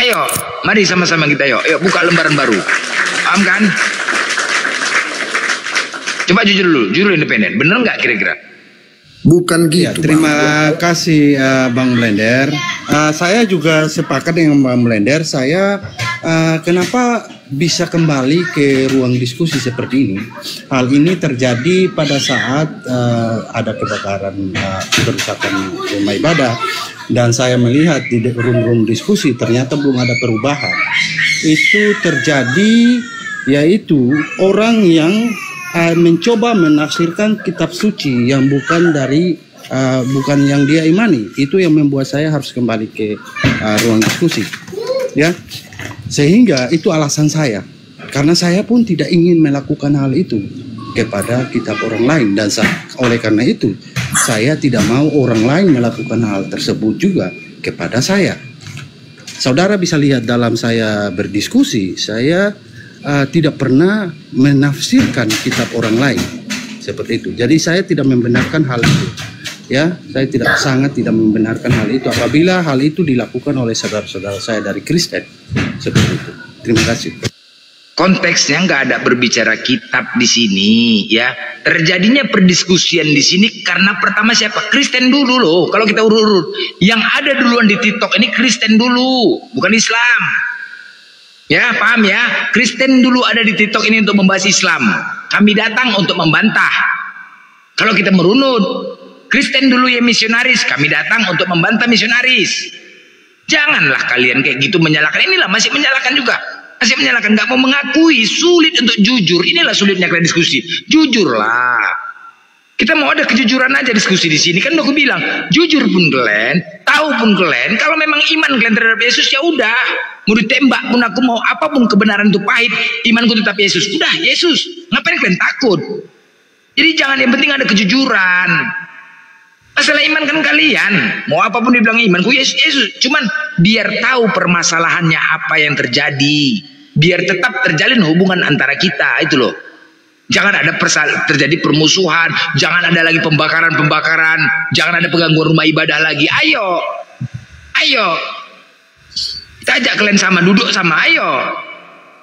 Speaker 4: Ayo, mari sama-sama kita yuk buka lembaran baru. Paham kan? Coba jujur independen. Bener nggak kira-kira?
Speaker 5: Bukan gitu.
Speaker 3: Ya, terima kasih Bang Blender. Saya juga sepakat dengan Bang Blender. Saya kenapa bisa kembali ke ruang diskusi seperti ini? Hal ini terjadi pada saat ada kebakaran kerusakan rumah ibadah, dan saya melihat di room diskusi ternyata belum ada perubahan. Itu terjadi yaitu orang yang mencoba menafsirkan kitab suci yang bukan dari bukan yang dia imani. Itu yang membuat saya harus kembali ke ruang diskusi, ya. Sehingga itu alasan saya, karena saya pun tidak ingin melakukan hal itu kepada kitab orang lain, dan oleh karena itu saya tidak mau orang lain melakukan hal tersebut juga kepada saya. Saudara bisa lihat dalam saya berdiskusi, saya tidak pernah menafsirkan kitab orang lain seperti itu. Jadi saya tidak membenarkan hal itu. Ya, saya sangat tidak membenarkan hal itu apabila hal itu dilakukan oleh saudara-saudara saya dari Kristen seperti itu. Terima kasih.
Speaker 4: Konteksnya nggak ada berbicara kitab di sini, ya. Terjadinya perdiskusian di sini karena pertama siapa? Kristen dulu loh. Kalau kita urut-urut, yang ada duluan di TikTok ini Kristen dulu, bukan Islam. Ya, paham ya? Kristen dulu ada di TikTok ini untuk membahas Islam. Kami datang untuk membantah. Kalau kita merunut, Kristen dulu ya misionaris, kami datang untuk membantah misionaris. Janganlah kalian kayak gitu menyalahkan. Inilah masih menyalahkan juga. Masih menyalahkan, nggak mau mengakui, sulit untuk jujur. Inilah sulitnya kalian diskusi. Jujurlah. Kita mau ada kejujuran aja diskusi di sini. Kan aku bilang, jujur pun kalian, tahu pun kalian, kalau memang iman kalian terhadap Yesus ya udah. Mau ditembak pun aku mau apapun kebenaran itu pahit, imanku tetap Yesus. Udah, Yesus. Ngapain kalian takut? Jadi jangan, yang penting ada kejujuran. Masalah iman kan kalian, mau apapun dibilang imanku Yesus, cuman biar tahu permasalahannya apa yang terjadi, biar tetap terjalin hubungan antara kita, itu loh. Jangan ada terjadi permusuhan, jangan ada lagi pembakaran, jangan ada penggangguan rumah ibadah lagi. Ayo Ayo, kita ajak kalian sama, duduk sama, ayo.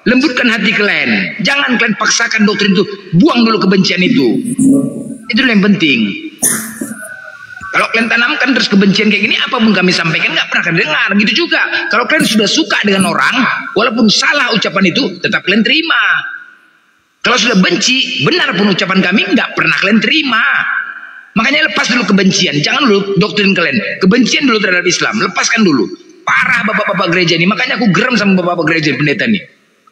Speaker 4: Lembutkan hati kalian. Jangan kalian paksakan doktrin itu. Buang dulu kebencian itu. Itu yang penting. Kalau kalian tanamkan terus kebencian kayak gini, apapun kami sampaikan nggak pernah kalian dengar. Gitu juga. Kalau kalian sudah suka dengan orang, walaupun salah ucapan itu, tetap kalian terima. Kalau sudah benci, benar pun ucapan kami, nggak pernah kalian terima. Makanya lepas dulu kebencian. Jangan dulu doktrin kalian. Kebencian dulu terhadap Islam. Lepaskan dulu. Parah bapak-bapak gereja ini. Makanya aku geram sama bapak-bapak gereja pendeta nih.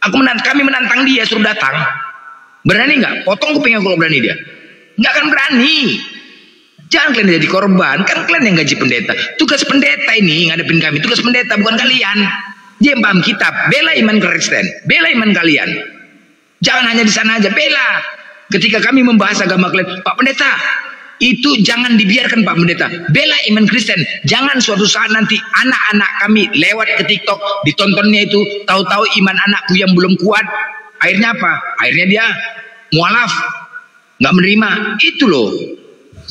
Speaker 4: Kami menantang dia, suruh datang. Berani nggak? Potong kupingnya kalau berani dia. Nggak akan berani. Jangan kalian jadi korban. Kan kalian yang gaji pendeta. Tugas pendeta ini ngadepin kami. Tugas pendeta bukan kalian. Dia yang paham kitab. Bela iman Kristen. Bela iman kalian. Jangan hanya di sana aja. Bela. Ketika kami membahas agama kalian, Pak Pendeta, itu jangan dibiarkan Pak Pendeta. Bela iman Kristen. Jangan suatu saat nanti anak-anak kami lewat ke TikTok, ditontonnya itu, tahu-tahu iman anakku yang belum kuat. Akhirnya apa? Akhirnya dia mualaf, nggak menerima. Itu loh.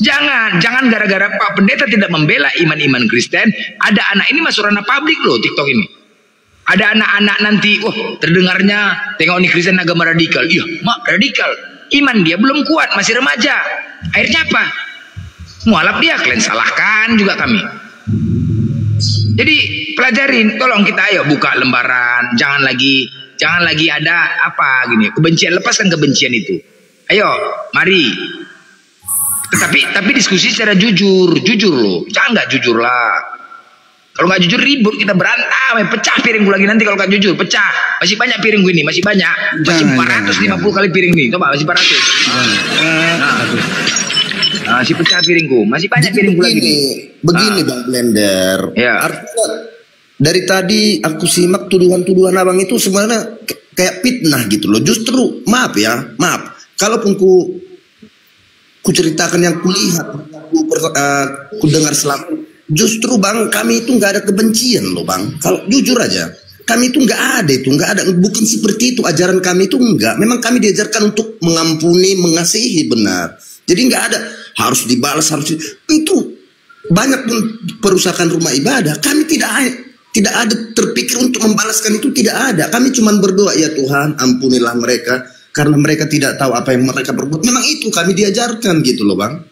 Speaker 4: Jangan gara-gara Pak Pendeta tidak membela iman-iman Kristen, ada anak ini masuk ranah publik loh TikTok ini. Ada anak-anak nanti, terdengarnya tengok nih Kristen agama radikal. Iya, mak radikal. Iman dia belum kuat, masih remaja. Akhirnya apa? Mualaf dia, kalian salahkan juga kami. Jadi pelajarin, tolong kita ayo buka lembaran, jangan lagi ada apa gini, kebencian, lepaskan kebencian itu. Ayo, mari. Tapi diskusi secara jujur loh. Jangan nggak jujur lah. Kalau nggak jujur ribut, kita berantem, pecah piringku lagi nanti kalau nggak jujur, pecah. Masih banyak piringku ini, masih banyak. Masih 450 kali piring nih, coba masih 400. Masih pecah piringku, masih banyak piringku lagi nih.
Speaker 5: Begini Bang Blender.
Speaker 4: Ya.
Speaker 5: Artinya dari tadi aku simak tuduhan-tuduhan abang itu sebenarnya kayak fitnah gitu loh. Justru maaf, kalaupun ku ceritakan yang kulihat, ku dengar selama, justru Bang kami itu nggak ada kebencian loh Bang. Kalau jujur aja, kami itu nggak ada, bukan seperti itu ajaran kami itu enggak. Memang kami diajarkan untuk mengampuni, mengasihi, benar. Jadi nggak ada harus dibalas, itu banyak pun perusakan rumah ibadah. Kami tidak ada terpikir untuk membalaskan itu, tidak ada. Kami cuma berdoa, ya Tuhan ampunilah mereka karena mereka tidak tahu apa yang mereka perbuat. Memang itu kami diajarkan gitu loh Bang.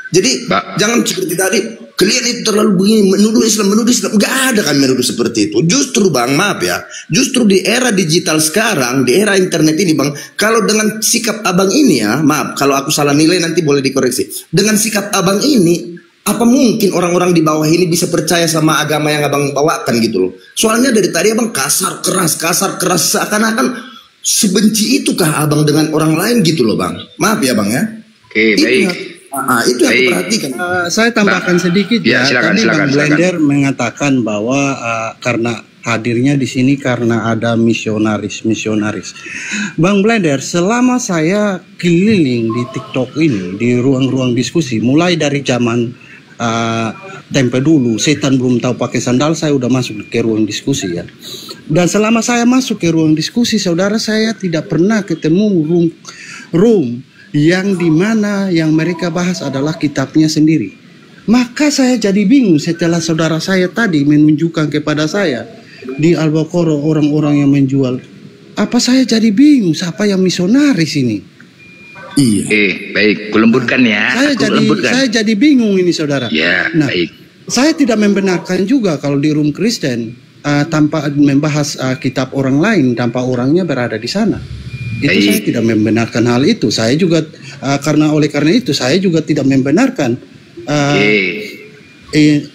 Speaker 5: Jadi jangan seperti tadi kalian itu terlalu begini menuduh Islam. Nggak ada kami menuduh seperti itu. Justru Bang, maaf ya, justru di era digital sekarang, di era internet ini Bang, kalau dengan sikap abang ini ya, maaf kalau aku salah nilai nanti boleh dikoreksi. Dengan sikap abang ini, apa mungkin orang-orang di bawah ini bisa percaya sama agama yang abang bawakan gitu loh. Soalnya dari tadi abang kasar keras, seakan-akan sebenci itukah abang dengan orang lain gitu loh Bang. Maaf ya Bang ya.
Speaker 4: Oke, baik.
Speaker 5: Itu yang aku perhatikan.
Speaker 3: Saya tambahkan sedikit ya.
Speaker 4: Silakan,
Speaker 3: Tadi Bang Blender mengatakan bahwa karena hadirnya di sini karena ada misionaris. Bang Blender, selama saya keliling di TikTok ini, di ruang-ruang diskusi, mulai dari zaman tempe dulu, setan belum tahu pakai sandal, saya udah masuk ke ruang diskusi ya. Dan selama saya masuk ke ruang diskusi, saudara, saya tidak pernah ketemu room yang dimana yang mereka bahas adalah kitabnya sendiri. Maka saya jadi bingung setelah saudara saya tadi menunjukkan kepada saya di Al-Baqarah orang-orang yang menjual. Apa saya jadi bingung siapa yang misionaris ini?
Speaker 5: Iya.
Speaker 4: Baik, kulembutkan ya.
Speaker 3: Saya jadi bingung ini saudara.
Speaker 4: Ya,
Speaker 3: nah,
Speaker 4: baik.
Speaker 3: Saya tidak membenarkan juga kalau di room Kristen tanpa membahas kitab orang lain, tanpa orangnya berada di sana. Itu saya tidak membenarkan hal itu. Saya juga karena itu saya juga tidak membenarkan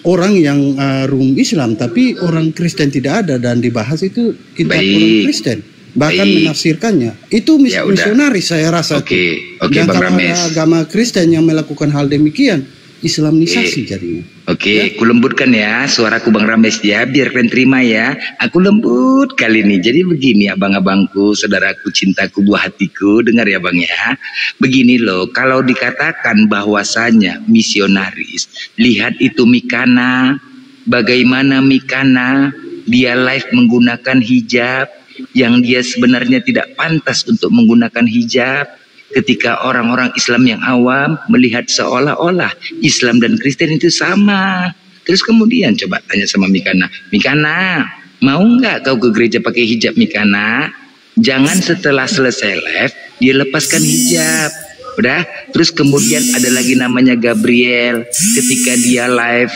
Speaker 3: orang yang room Islam, tapi orang Kristen tidak ada dan dibahas itu kitab orang Kristen. Bahkan menafsirkannya. Itu misionaris saya rasa.
Speaker 4: Oke,
Speaker 3: dan
Speaker 4: Bang
Speaker 3: kalau
Speaker 4: Rames.
Speaker 3: ada agama Kristen yang melakukan hal demikian, Islamisasi jadinya.
Speaker 4: Oke, aku lembutkan ya suaraku Bang Rames ya, biar kalian terima ya. Aku lembut kali ini. Jadi begini abang-abangku, saudaraku, cintaku, buah hatiku, dengar ya Bang ya. Begini loh, kalau dikatakan bahwasanya misionaris, lihat itu Mikana, bagaimana Mikana dia live menggunakan hijab yang dia sebenarnya tidak pantas untuk menggunakan hijab. Ketika orang-orang Islam yang awam melihat seolah-olah Islam dan Kristen itu sama. Terus kemudian coba tanya sama Mikana, Mikana, mau nggak kau ke gereja pakai hijab, Mikana? Jangan setelah selesai live dia lepaskan hijab. Udah. Terus kemudian ada lagi namanya Gabriel. Ketika dia live,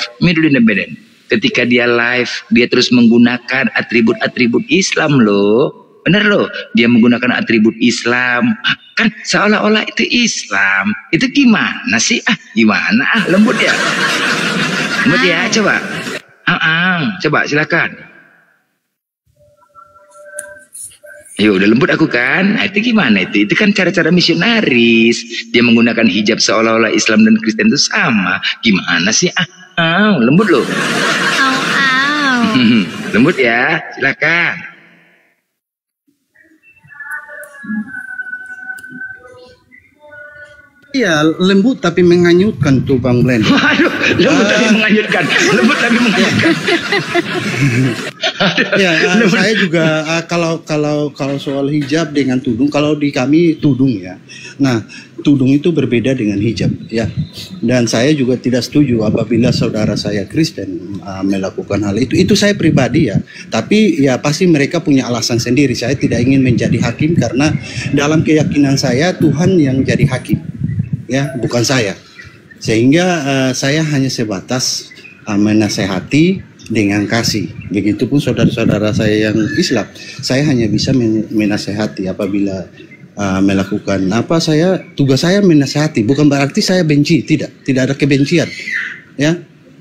Speaker 4: ketika dia live, dia terus menggunakan atribut-atribut Islam loh. Bener loh, dia menggunakan atribut Islam. Kan seolah-olah itu Islam. Itu gimana sih? Gimana? Lembut ya? Lembut ya, coba. Coba silakan. Ayo, udah lembut aku kan? Itu gimana itu? Itu kan cara-cara misionaris. Dia menggunakan hijab seolah-olah Islam dan Kristen itu sama. Gimana sih? Lembut loh. Lembut ya, silakan.
Speaker 3: Iya, lembut tapi menganyutkan tuh Bang Glenn.
Speaker 4: Aduh, lembut tapi menganyutkan. Lembut tapi menganyutkan.
Speaker 3: Saya juga kalau soal hijab dengan tudung, kalau di kami tudung ya. Nah, tudung itu berbeda dengan hijab ya. Dan saya juga tidak setuju apabila saudara saya Kristen melakukan hal itu. Itu saya pribadi ya. Tapi ya pasti mereka punya alasan sendiri. Saya tidak ingin menjadi hakim karena dalam keyakinan saya Tuhan yang jadi hakim. Ya, bukan saya. Sehingga saya hanya sebatas menasehati dengan kasih. Begitupun saudara-saudara saya yang Islam, saya hanya bisa menasehati apabila melakukan apa. Tugas saya menasehati, bukan berarti saya benci, tidak ada kebencian. Ya.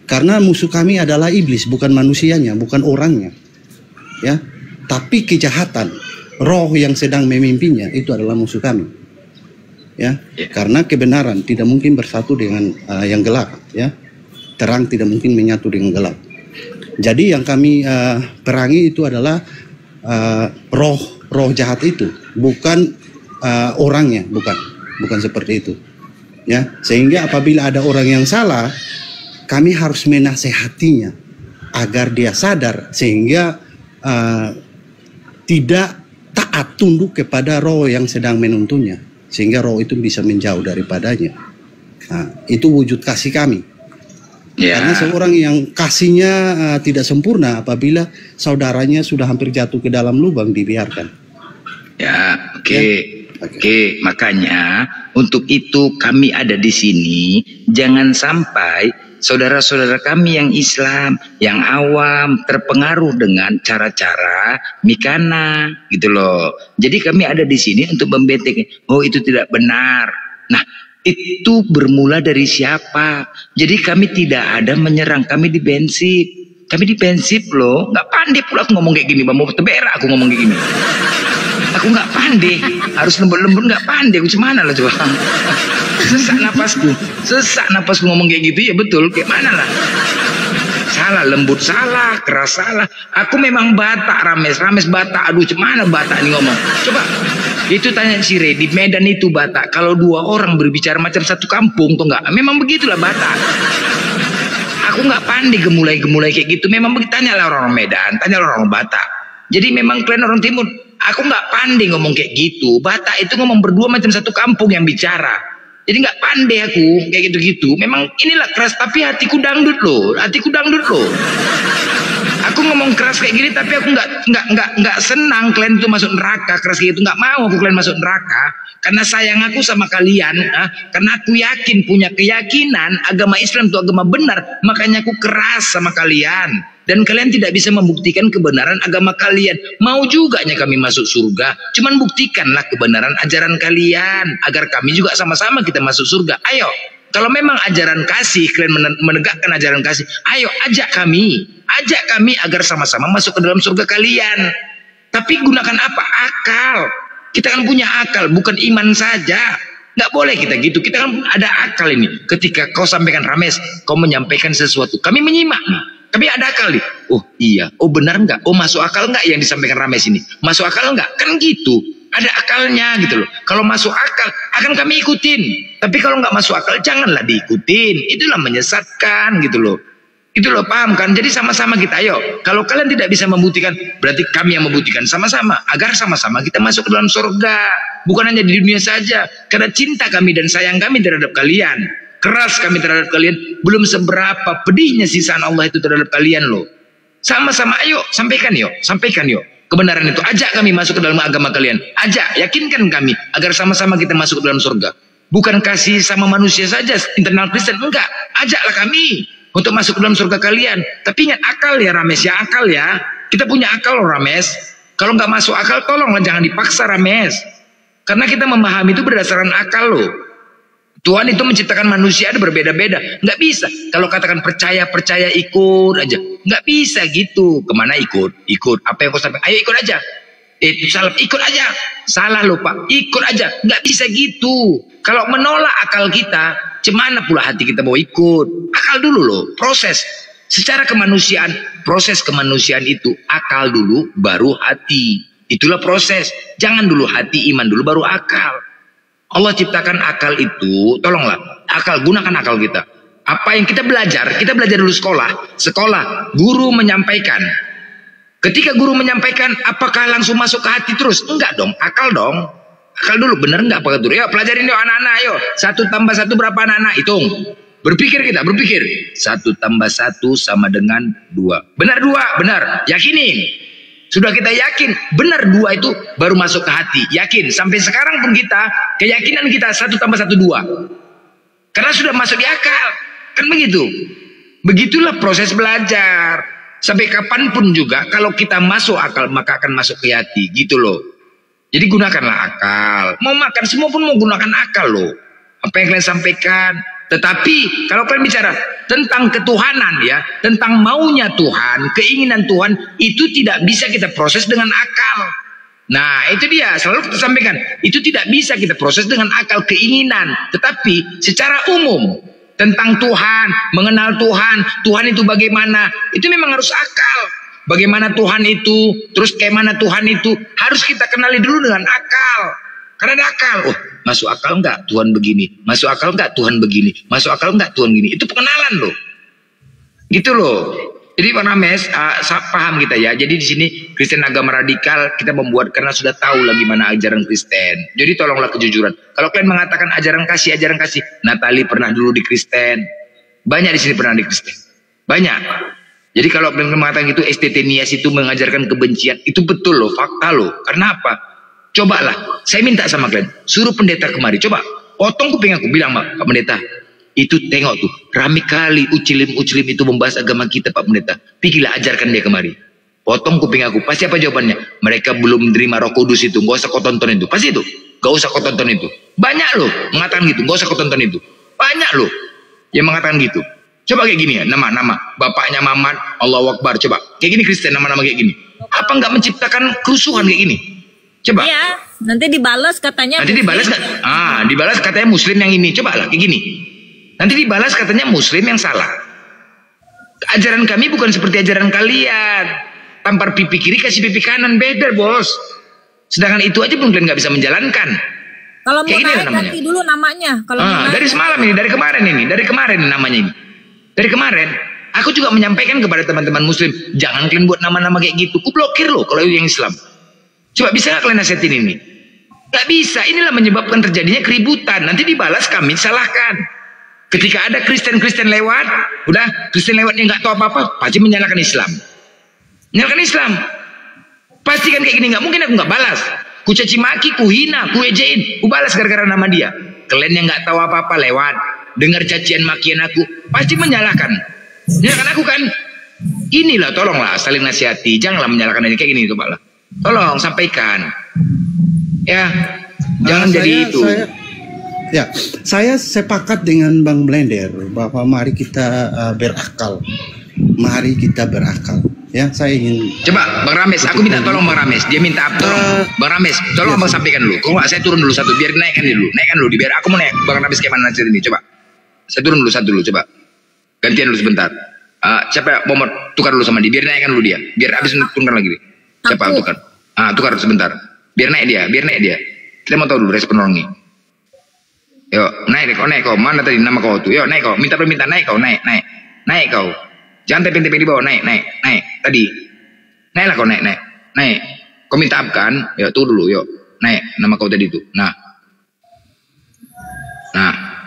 Speaker 3: Karena musuh kami adalah iblis, bukan manusianya, bukan orangnya. Ya. Tapi kejahatan, roh yang sedang memimpinnya itu adalah musuh kami. Ya, karena kebenaran tidak mungkin bersatu dengan yang gelap, ya. Terang tidak mungkin menyatu dengan gelap. Jadi yang kami perangi itu adalah roh jahat itu, bukan orangnya, bukan seperti itu. Ya, sehingga apabila ada orang yang salah, kami harus menasehatinya agar dia sadar sehingga tidak taat tunduk kepada roh yang sedang menuntunnya. Sehingga roh itu bisa menjauh daripadanya. Nah, itu wujud kasih kami. Ya. Karena seorang yang kasihnya tidak sempurna apabila saudaranya sudah hampir jatuh ke dalam lubang dibiarkan.
Speaker 4: Ya, oke. Makanya untuk itu kami ada di sini. Jangan sampai saudara-saudara kami yang Islam, yang awam terpengaruh dengan cara-cara Mikana gitu loh. Jadi kami ada di sini untuk membentengi. Oh, itu tidak benar. Nah, itu bermula dari siapa? Jadi kami tidak ada menyerang, kami dibensip. Kami dibensip loh. Nggak pandai pula aku ngomong kayak gini, mau teberak aku ngomong kayak gini. Aku nggak pandai, harus lembut-lembut nggak pandai. Aku cuman lah coba. Sesak napasku ngomong kayak gitu ya betul. Kayak mana lah? Salah, lembut salah, keras salah. Aku memang Batak, Rames Batak. Aduh, cemana Batak nih ngomong? Coba, itu tanya si Re, di Medan itu Batak. Kalau dua orang berbicara macam satu kampung, tuh nggak? Memang begitulah Batak. Aku nggak pandai gemulai kayak gitu. Memang begitu. Tanyalah orang Medan, tanyalah orang Batak. Jadi memang kalian orang Timur. Aku nggak pandai ngomong kayak gitu. Batak itu ngomong berdua macam satu kampung yang bicara. Jadi nggak pandai aku kayak gitu-gitu. Memang inilah keras, tapi hatiku dangdut loh. Aku ngomong keras kayak gini, tapi aku nggak senang kalian itu masuk neraka keras kayak gitu. Nggak mau aku kalian masuk neraka. Karena sayang aku sama kalian. Karena aku yakin, punya keyakinan agama Islam itu agama benar. Makanya aku keras sama kalian. Dan kalian tidak bisa membuktikan kebenaran agama kalian. Mau juganya kami masuk surga. Cuman buktikanlah kebenaran ajaran kalian. Agar kami juga sama-sama kita masuk surga. Ayo. Kalau memang ajaran kasih, kalian menegakkan ajaran kasih. Ayo ajak kami. Ajak kami agar sama-sama masuk ke dalam surga kalian. Tapi gunakan apa? Akal. Kita kan punya akal. Bukan iman saja. Nggak boleh kita gitu. Kita kan ada akal ini. Ketika kau sampaikan Rames, kau menyampaikan sesuatu. Kami menyimak nih. Kami ada akal nih. Oh iya, oh benar enggak? Oh masuk akal enggak yang disampaikan Rames ini? Masuk akal enggak? Kan gitu. Ada akalnya gitu loh. Kalau masuk akal akan kami ikutin. Tapi kalau enggak masuk akal janganlah diikutin. Itulah menyesatkan gitu loh. Itu loh, paham kan? Jadi sama-sama kita ayo. Kalau kalian tidak bisa membuktikan, berarti kami yang membuktikan sama-sama. Agar sama-sama kita masuk ke dalam surga. Bukan hanya di dunia saja. Karena cinta kami dan sayang kami terhadap kalian. keras kami terhadap kalian, belum seberapa pedihnya siksaan Allah itu terhadap kalian loh. Sama-sama ayo sampaikan yuk kebenaran itu. Ajak kami masuk ke dalam agama kalian, ajak, yakinkan kami agar sama-sama kita masuk ke dalam surga. Bukan kasih sama manusia saja, internal Kristen, enggak, ajaklah kami untuk masuk ke dalam surga kalian. Tapi ingat akal ya Rames ya, akal ya, kita punya akal loh Rames. Kalau nggak masuk akal tolonglah jangan dipaksa Rames, karena kita memahami itu berdasarkan akal loh. Tuhan itu menciptakan manusia ada berbeda-beda, nggak bisa kalau katakan percaya ikut aja, nggak bisa gitu. Kemana ikut apa yang kau sampaikan, ayo ikut aja, itu salah, ikut aja, salah loh Pak, ikut aja, nggak bisa gitu. Kalau menolak akal kita, cemana pula hati kita mau ikut. Akal dulu loh, proses secara kemanusiaan, proses kemanusiaan itu akal dulu baru hati, itulah proses. Jangan dulu hati, iman dulu baru akal. Allah ciptakan akal itu, tolonglah akal, gunakan akal kita. Apa yang kita belajar dulu sekolah, guru menyampaikan. Ketika guru menyampaikan, apakah langsung masuk ke hati terus? Enggak dong, akal dong. Akal dulu, bener enggak Pak Ketua? Yuk pelajarin yuk anak-anak, ayo 1 tambah 1 berapa anak-anak? Hitung. Berpikir 1 tambah 1 sama dengan 2. Benar 2, benar. Yakinin. Sudah kita yakin benar 2 itu baru masuk ke hati, yakin. Sampai sekarang pun kita keyakinan kita 1 tambah 1 2, karena sudah masuk di akal, kan begitu. Begitulah proses belajar. Sampai kapanpun juga kalau kita masuk akal maka akan masuk ke hati, gitu loh. Jadi gunakanlah akal. Mau makan semua pun mau gunakan akal loh. Apa yang kalian sampaikan. Tetapi kalau kalian bicara tentang ketuhanan ya, tentang maunya Tuhan, keinginan Tuhan, itu tidak bisa kita proses dengan akal. Nah itu dia, selalu kita sampaikan, itu tidak bisa kita proses dengan akal keinginan. Tetapi secara umum tentang Tuhan, mengenal Tuhan itu bagaimana, itu memang harus akal. Bagaimana Tuhan itu, terus kayak mana Tuhan itu, harus kita kenali dulu dengan akal. Karena ada akal. Oh, masuk akal enggak Tuhan begini, masuk akal enggak Tuhan begini, masuk akal enggak Tuhan gini. Itu pengenalan loh, gitu loh. Jadi Pak Rames, paham kita ya. Jadi di sini Kristen agama radikal kita membuat karena sudah tahu lah gimana ajaran Kristen. Jadi tolonglah kejujuran. Kalau kalian mengatakan ajaran kasih, Natali pernah dulu di Kristen, banyak di sini pernah di Kristen, banyak. Jadi kalau kalian mengatakan itu STT Nias itu mengajarkan kebencian, itu betul loh, fakta loh. Karena apa? Cobalah, saya minta sama kalian, suruh pendeta kemari, coba potong kuping aku, bilang Pak Pendeta, itu tengok tuh, rame kali ucilim itu membahas agama kita Pak Pendeta, pikirlah ajarkan dia kemari, potong kuping aku. Pasti apa jawabannya? Mereka belum menerima Roh Kudus itu, gak usah kau tonton itu, pasti itu, gak usah kau tonton itu. Banyak loh mengatakan gitu, gak usah kau tonton itu, banyak loh yang mengatakan gitu. Coba kayak gini ya, nama bapaknya Mamat, Allahu Akbar, coba kayak gini Kristen, nama-nama kayak gini, apa nggak menciptakan kerusuhan kayak gini? Coba.
Speaker 2: Iya, nanti dibalas katanya.
Speaker 4: Nanti dibalas kan? Dibalas katanya Muslim yang ini. Coba lah kayak gini. Nanti dibalas katanya Muslim yang salah. Ajaran kami bukan seperti ajaran kalian. Tampar pipi kiri kasih pipi kanan, beda bos. Sedangkan itu aja pun kalian nggak bisa menjalankan.
Speaker 2: Kalau mau naik ganti dulu namanya. Kalau
Speaker 4: dari semalam ini, dari kemarin namanya ini. Dari kemarin. Aku juga menyampaikan kepada teman-teman Muslim, jangan kalian buat nama-nama kayak gitu. Ku blokir loh kalau yang Islam. Coba bisa nggak kalian nasihatin ini? Nggak bisa, inilah menyebabkan terjadinya keributan. Nanti dibalas kami salahkan. Ketika ada Kristen lewat, udah Kristen lewatnya nggak tahu apa-apa, pasti menyalahkan Islam. Menyalahkan Islam. Pasti kan kayak gini, nggak mungkin aku nggak balas. Ku caci maki, ku hina, ku ejein, ku balas gara-gara nama dia. Kalian yang nggak tahu apa-apa lewat, dengar cacian makian aku, pasti menyalahkan. Menyalahkan aku kan? Inilah tolonglah saling nasihati, janganlah menyalahkan ini kayak gini itu Pak lah. Tolong sampaikan ya, jangan jadi itu.
Speaker 3: Saya sepakat dengan Bang Blender bahwa mari kita berakal, ya. Saya ingin
Speaker 4: coba Bang Rames, aku minta tolong Bang Rames, dia minta tolong Bang Rames, tolong Abang sampaikan dulu. Kok nggak saya turun dulu satu, biar naikkan dulu, biar aku mau naik. Bang Rames kayak mana cerita ini, coba saya turun dulu satu dulu, coba gantian dulu sebentar. Siapa mau tukar dulu sama dia, biar naikkan dulu dia, biar habis turunkan lagi. Siapa tukar? Tukar sebentar. Biar naik dia. Kita mau tahu dulu respon orang ini. Yuk, naik kau. Mana tadi nama kau tuh? Yuk, naik kau. Minta permintaan, naik kau, naik kau. Jangan tepeng-tepeng di bawah, naik. Tadi. Naiklah kau, naik. Kau minta up kan? Yuk, tunggu dulu, yuk. Naik nama kau tadi itu. Nah,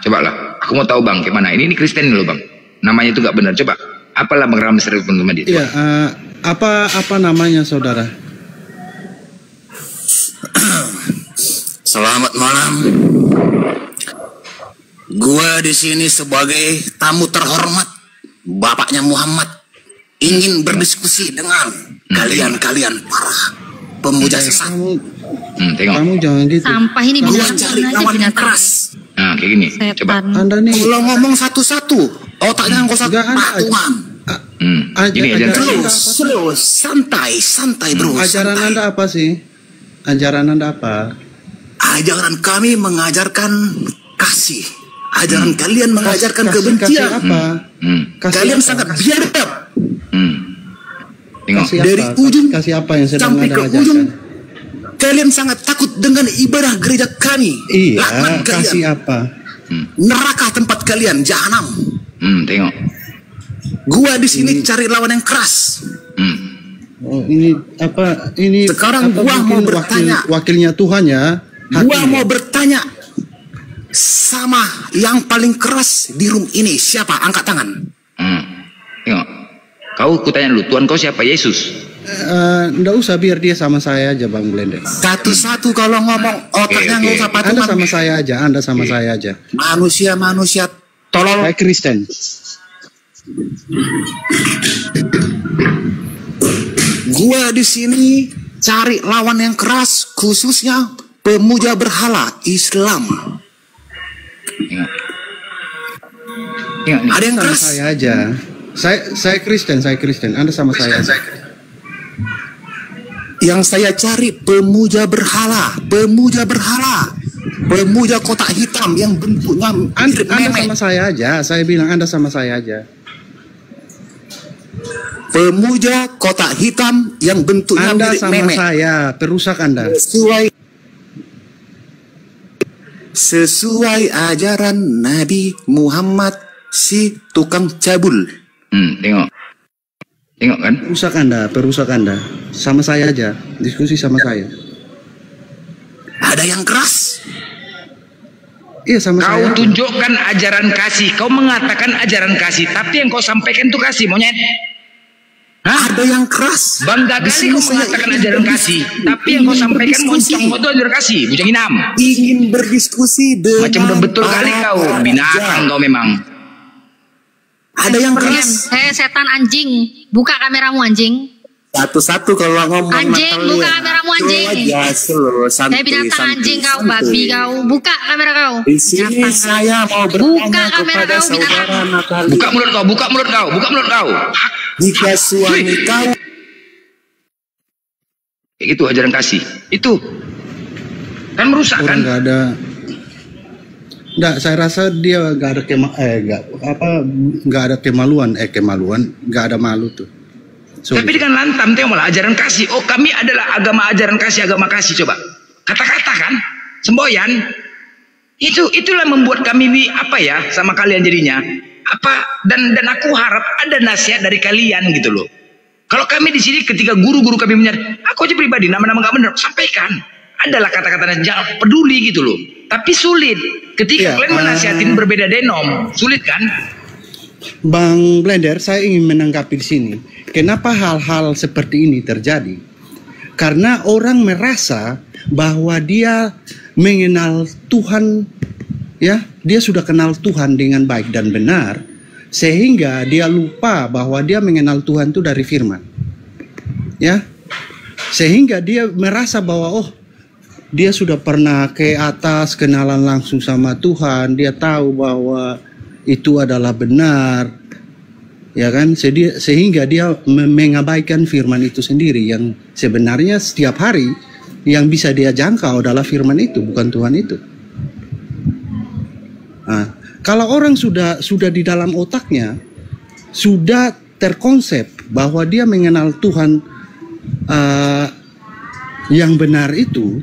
Speaker 4: cobalah. Aku Aku mau tahu bang, gimana? Ini Kristen loh bang. Namanya itu gak benar. Coba, apalah bang Rames respon sama dia?
Speaker 3: Iya, apa namanya saudara?
Speaker 6: Selamat malam. Gua di sini sebagai tamu terhormat, bapaknya Muhammad, ingin berdiskusi dengan kalian para pemuja sesat.
Speaker 4: Tengok.
Speaker 3: Kamu jangan gitu.
Speaker 2: Sampah ini
Speaker 6: Gua
Speaker 2: binatang
Speaker 6: cari
Speaker 2: aja,
Speaker 6: lawan yang
Speaker 2: binatang.
Speaker 6: keras.
Speaker 4: Nah, kayak gini. Coba.
Speaker 2: Setan.
Speaker 3: Anda nih
Speaker 6: Kalau ngomong satu-satu, otaknya nggak usah
Speaker 3: Enggak,
Speaker 6: patungan.
Speaker 4: Ini ajaran kasih.
Speaker 6: Slow, santai bro.
Speaker 3: ajaran
Speaker 6: santai.
Speaker 3: Anda apa sih? Ajaran Anda apa?
Speaker 6: Ajaran kami mengajarkan kasih. Ajaran kalian mengajarkan
Speaker 3: Kasih
Speaker 6: kebencian.
Speaker 3: apa? Kasih
Speaker 6: Kalian
Speaker 3: apa?
Speaker 6: sangat biadab.
Speaker 4: Tengok.
Speaker 3: Kasih
Speaker 6: Dari
Speaker 3: apa?
Speaker 6: ujung
Speaker 3: Kasih apa yang sedang
Speaker 6: sampai
Speaker 3: Anda
Speaker 6: ke
Speaker 3: ajarkan?
Speaker 6: ujung. Kalian sangat takut dengan ibadah gereja kami.
Speaker 3: Iya,
Speaker 6: Laknat kalian.
Speaker 3: kasih apa?
Speaker 6: Neraka tempat kalian, jahanam.
Speaker 4: Tengok.
Speaker 6: Gua di sini cari lawan yang keras.
Speaker 3: Oh, ini apa? Ini
Speaker 6: Sekarang
Speaker 3: apa,
Speaker 6: gua
Speaker 3: mungkin
Speaker 6: mau bertanya.
Speaker 3: wakilnya Tuhan ya.
Speaker 6: Gua
Speaker 3: Hakim.
Speaker 6: mau bertanya sama yang paling keras di room ini siapa? Angkat tangan.
Speaker 4: Tengok. Kau kutanya dulu, Tuhan kau siapa? Yesus.
Speaker 3: Nggak usah, biar dia sama saya aja Bang Blender.
Speaker 6: Satu-satu kalau ngomong otaknya
Speaker 4: Oke.
Speaker 6: nggak usah
Speaker 3: Anda
Speaker 6: patungan.
Speaker 3: sama saya aja, Anda sama saya aja.
Speaker 6: Manusia tolol.
Speaker 3: Saya Kristen.
Speaker 6: Gua di sini cari lawan yang keras, khususnya pemuja berhala Islam.
Speaker 4: Tengok. Tengok nih.
Speaker 6: Ada yang
Speaker 3: Sama
Speaker 6: keras.
Speaker 3: saya aja. Saya Kristen. Anda sama saya aja.
Speaker 6: Yang saya cari pemuja berhala, pemuja kotak hitam yang bentuknya mirip
Speaker 3: Anda
Speaker 6: memek.
Speaker 3: sama saya aja. Saya bilang Anda sama saya aja.
Speaker 6: Pemuja kotak hitam yang bentuknya
Speaker 3: Anda
Speaker 6: mirip
Speaker 3: sama
Speaker 6: memek.
Speaker 3: saya, perusak Anda.
Speaker 6: Sesuai ajaran Nabi Muhammad si tukang cabul.
Speaker 4: Tengok. Tengok kan?
Speaker 3: Perusak Anda. Sama saya aja, diskusi sama saya.
Speaker 6: Ada yang keras.
Speaker 3: Iya, sama
Speaker 4: Kau
Speaker 3: saya.
Speaker 4: tunjukkan ajaran kasih. Kau mengatakan ajaran kasih, tapi yang kau sampaikan itu kasih, monyet. Hah?
Speaker 6: Ada yang keras.
Speaker 4: Bangga
Speaker 6: Di
Speaker 4: kali
Speaker 6: sini
Speaker 4: kau
Speaker 6: saya
Speaker 4: mengatakan
Speaker 6: ingin
Speaker 4: ajaran kasih, tapi yang kau sampaikan moncong kau itu ajaran kasih, bujang inam.
Speaker 6: ingin berdiskusi dengan
Speaker 4: Macam udah betul kali
Speaker 6: para
Speaker 4: kau,
Speaker 6: pemuja.
Speaker 4: binatang kau memang.
Speaker 6: Ada yang keras.
Speaker 2: Setan anjing. Buka kameramu anjing.
Speaker 6: Satu-satu kalau ngomong
Speaker 2: Anjing,
Speaker 6: sama
Speaker 2: buka
Speaker 6: kalian.
Speaker 2: kameramu, anjing.
Speaker 6: Slow aja, slow, santuy,
Speaker 2: Saya binatang
Speaker 6: santuy,
Speaker 2: anjing kau,
Speaker 6: santuy.
Speaker 2: babi kau. Buka kamera kau.
Speaker 6: Di sini
Speaker 2: Binatang.
Speaker 6: saya mau
Speaker 2: Buka
Speaker 6: bertanya
Speaker 2: kamera
Speaker 6: kepada
Speaker 2: kau,
Speaker 6: saudara
Speaker 2: binatang.
Speaker 6: Natali.
Speaker 4: Buka mulut kau, buka mulut kau, buka mulut kau.
Speaker 6: Jika suami kau
Speaker 4: Kayak gitu ajaran kasih. Itu kan merusak
Speaker 3: Orang
Speaker 4: kan?
Speaker 3: nggak ada. Nggak, saya rasa dia nggak ada nggak ada kemaluan, nggak ada malu tuh. Sorry.
Speaker 4: Tapi dengan lantam tengok malah ajaran kasih. Oh, kami adalah agama ajaran kasih, agama kasih. Coba kata-kata kan, semboyan. Itulah membuat kami sama kalian jadinya. Dan aku harap ada nasihat dari kalian gitu loh. Kalau kami di sini ketika guru-guru kami menyadari, aku aja pribadi nama-nama nggak benar, sampaikan. Adalah kata-kata jangan peduli gitu loh. Tapi sulit ketika kalian menasihatin berbeda denom, sulit kan?
Speaker 3: Bang Blender, saya ingin menanggapi di sini. Kenapa hal-hal seperti ini terjadi? Karena orang merasa bahwa dia mengenal Tuhan, ya, dia sudah kenal Tuhan dengan baik dan benar, sehingga dia lupa bahwa dia mengenal Tuhan itu dari firman. Ya. Sehingga dia merasa bahwa dia sudah pernah ke atas, kenalan langsung sama Tuhan, dia tahu bahwa itu adalah benar. Ya kan? Sehingga dia mengabaikan firman itu sendiri yang sebenarnya setiap hari yang bisa dia jangkau adalah firman itu, bukan Tuhan itu. Nah, kalau orang sudah di dalam otaknya sudah terkonsep bahwa dia mengenal Tuhan yang benar itu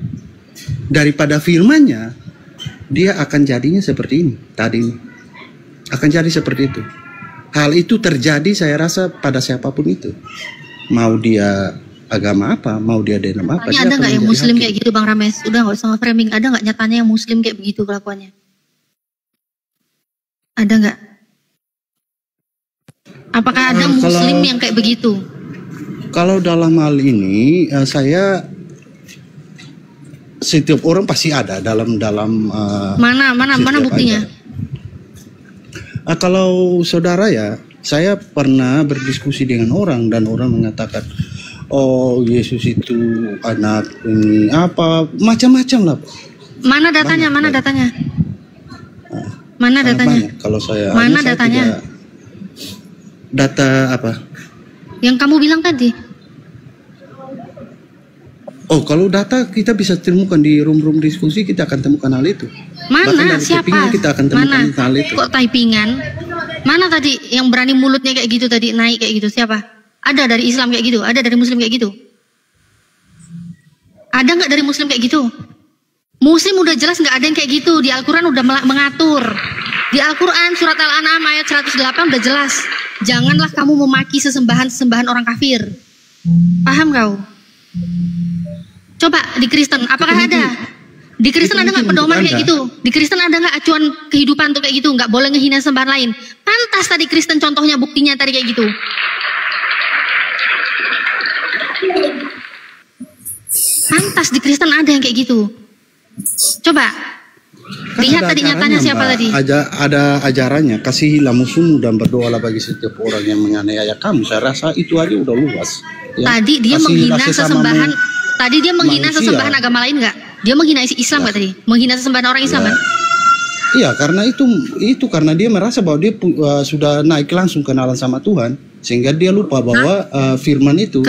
Speaker 3: daripada firman-Nya, dia akan jadinya seperti ini tadi. Akan jadi seperti itu. Hal itu terjadi saya rasa pada siapapun itu. Mau dia agama apa, mau dia denom apa.
Speaker 2: Ada nggak yang muslim kayak gitu Bang Rames? Udah nggak usah framing. Ada nggak nyatanya yang muslim kayak begitu kelakuannya?
Speaker 7: Ada nggak? Apakah ada Muslim yang kayak begitu?
Speaker 3: Kalau dalam hal ini saya setiap orang pasti ada dalam
Speaker 7: mana buktinya?
Speaker 3: Kalau saudara ya, saya pernah berdiskusi dengan orang dan orang mengatakan, oh Yesus itu anak ini apa macam-macam lah.
Speaker 7: Mana datanya? Mana datanya? Mana datanya?
Speaker 3: Kalau saya
Speaker 7: mana datanya?
Speaker 3: Data apa?
Speaker 7: Yang kamu bilang tadi.
Speaker 3: Oh, kalau data kita bisa temukan di room-room diskusi, kita akan temukan hal itu.
Speaker 7: Mana? Siapa?
Speaker 3: Kita akan temukan
Speaker 7: mana?
Speaker 3: Hal itu.
Speaker 7: Kok typingan? Mana tadi yang berani mulutnya kayak gitu tadi naik kayak gitu? Siapa? Ada dari Islam kayak gitu? Ada dari Muslim kayak gitu? Ada nggak dari Muslim kayak gitu? Muslim udah jelas nggak ada yang kayak gitu. Di Al-Quran udah mengatur. Di Al-Quran surat Al-An'am ayat 108 udah jelas. Janganlah kamu memaki sesembahan orang kafir. Paham kau? Coba di Kristen, apakah ada? Di Kristen ada nggak pedoman kayak gitu? Di Kristen ada nggak acuan kehidupan tuh kayak gitu? Nggak boleh ngehina sembahan lain. Pantas tadi Kristen contohnya buktinya tadi kayak gitu. Pantas di Kristen ada yang kayak gitu. Coba lihat tadi nyatanya siapa tadi?
Speaker 3: Ada ajarannya, kasihilah musuhmu dan berdoalah bagi setiap orang yang menganiaya kamu. Saya rasa itu aja udah luas. Ya.
Speaker 7: Tadi dia menghina sesembahan. Tadi dia menghina sesembahan agama lain nggak? Dia menghina Islam nggak tadi? Menghina sesembahan orang Islam kan?
Speaker 3: Iya, karena itu karena dia merasa bahwa dia sudah naik langsung kenalan sama Tuhan, sehingga dia lupa bahwa firman itu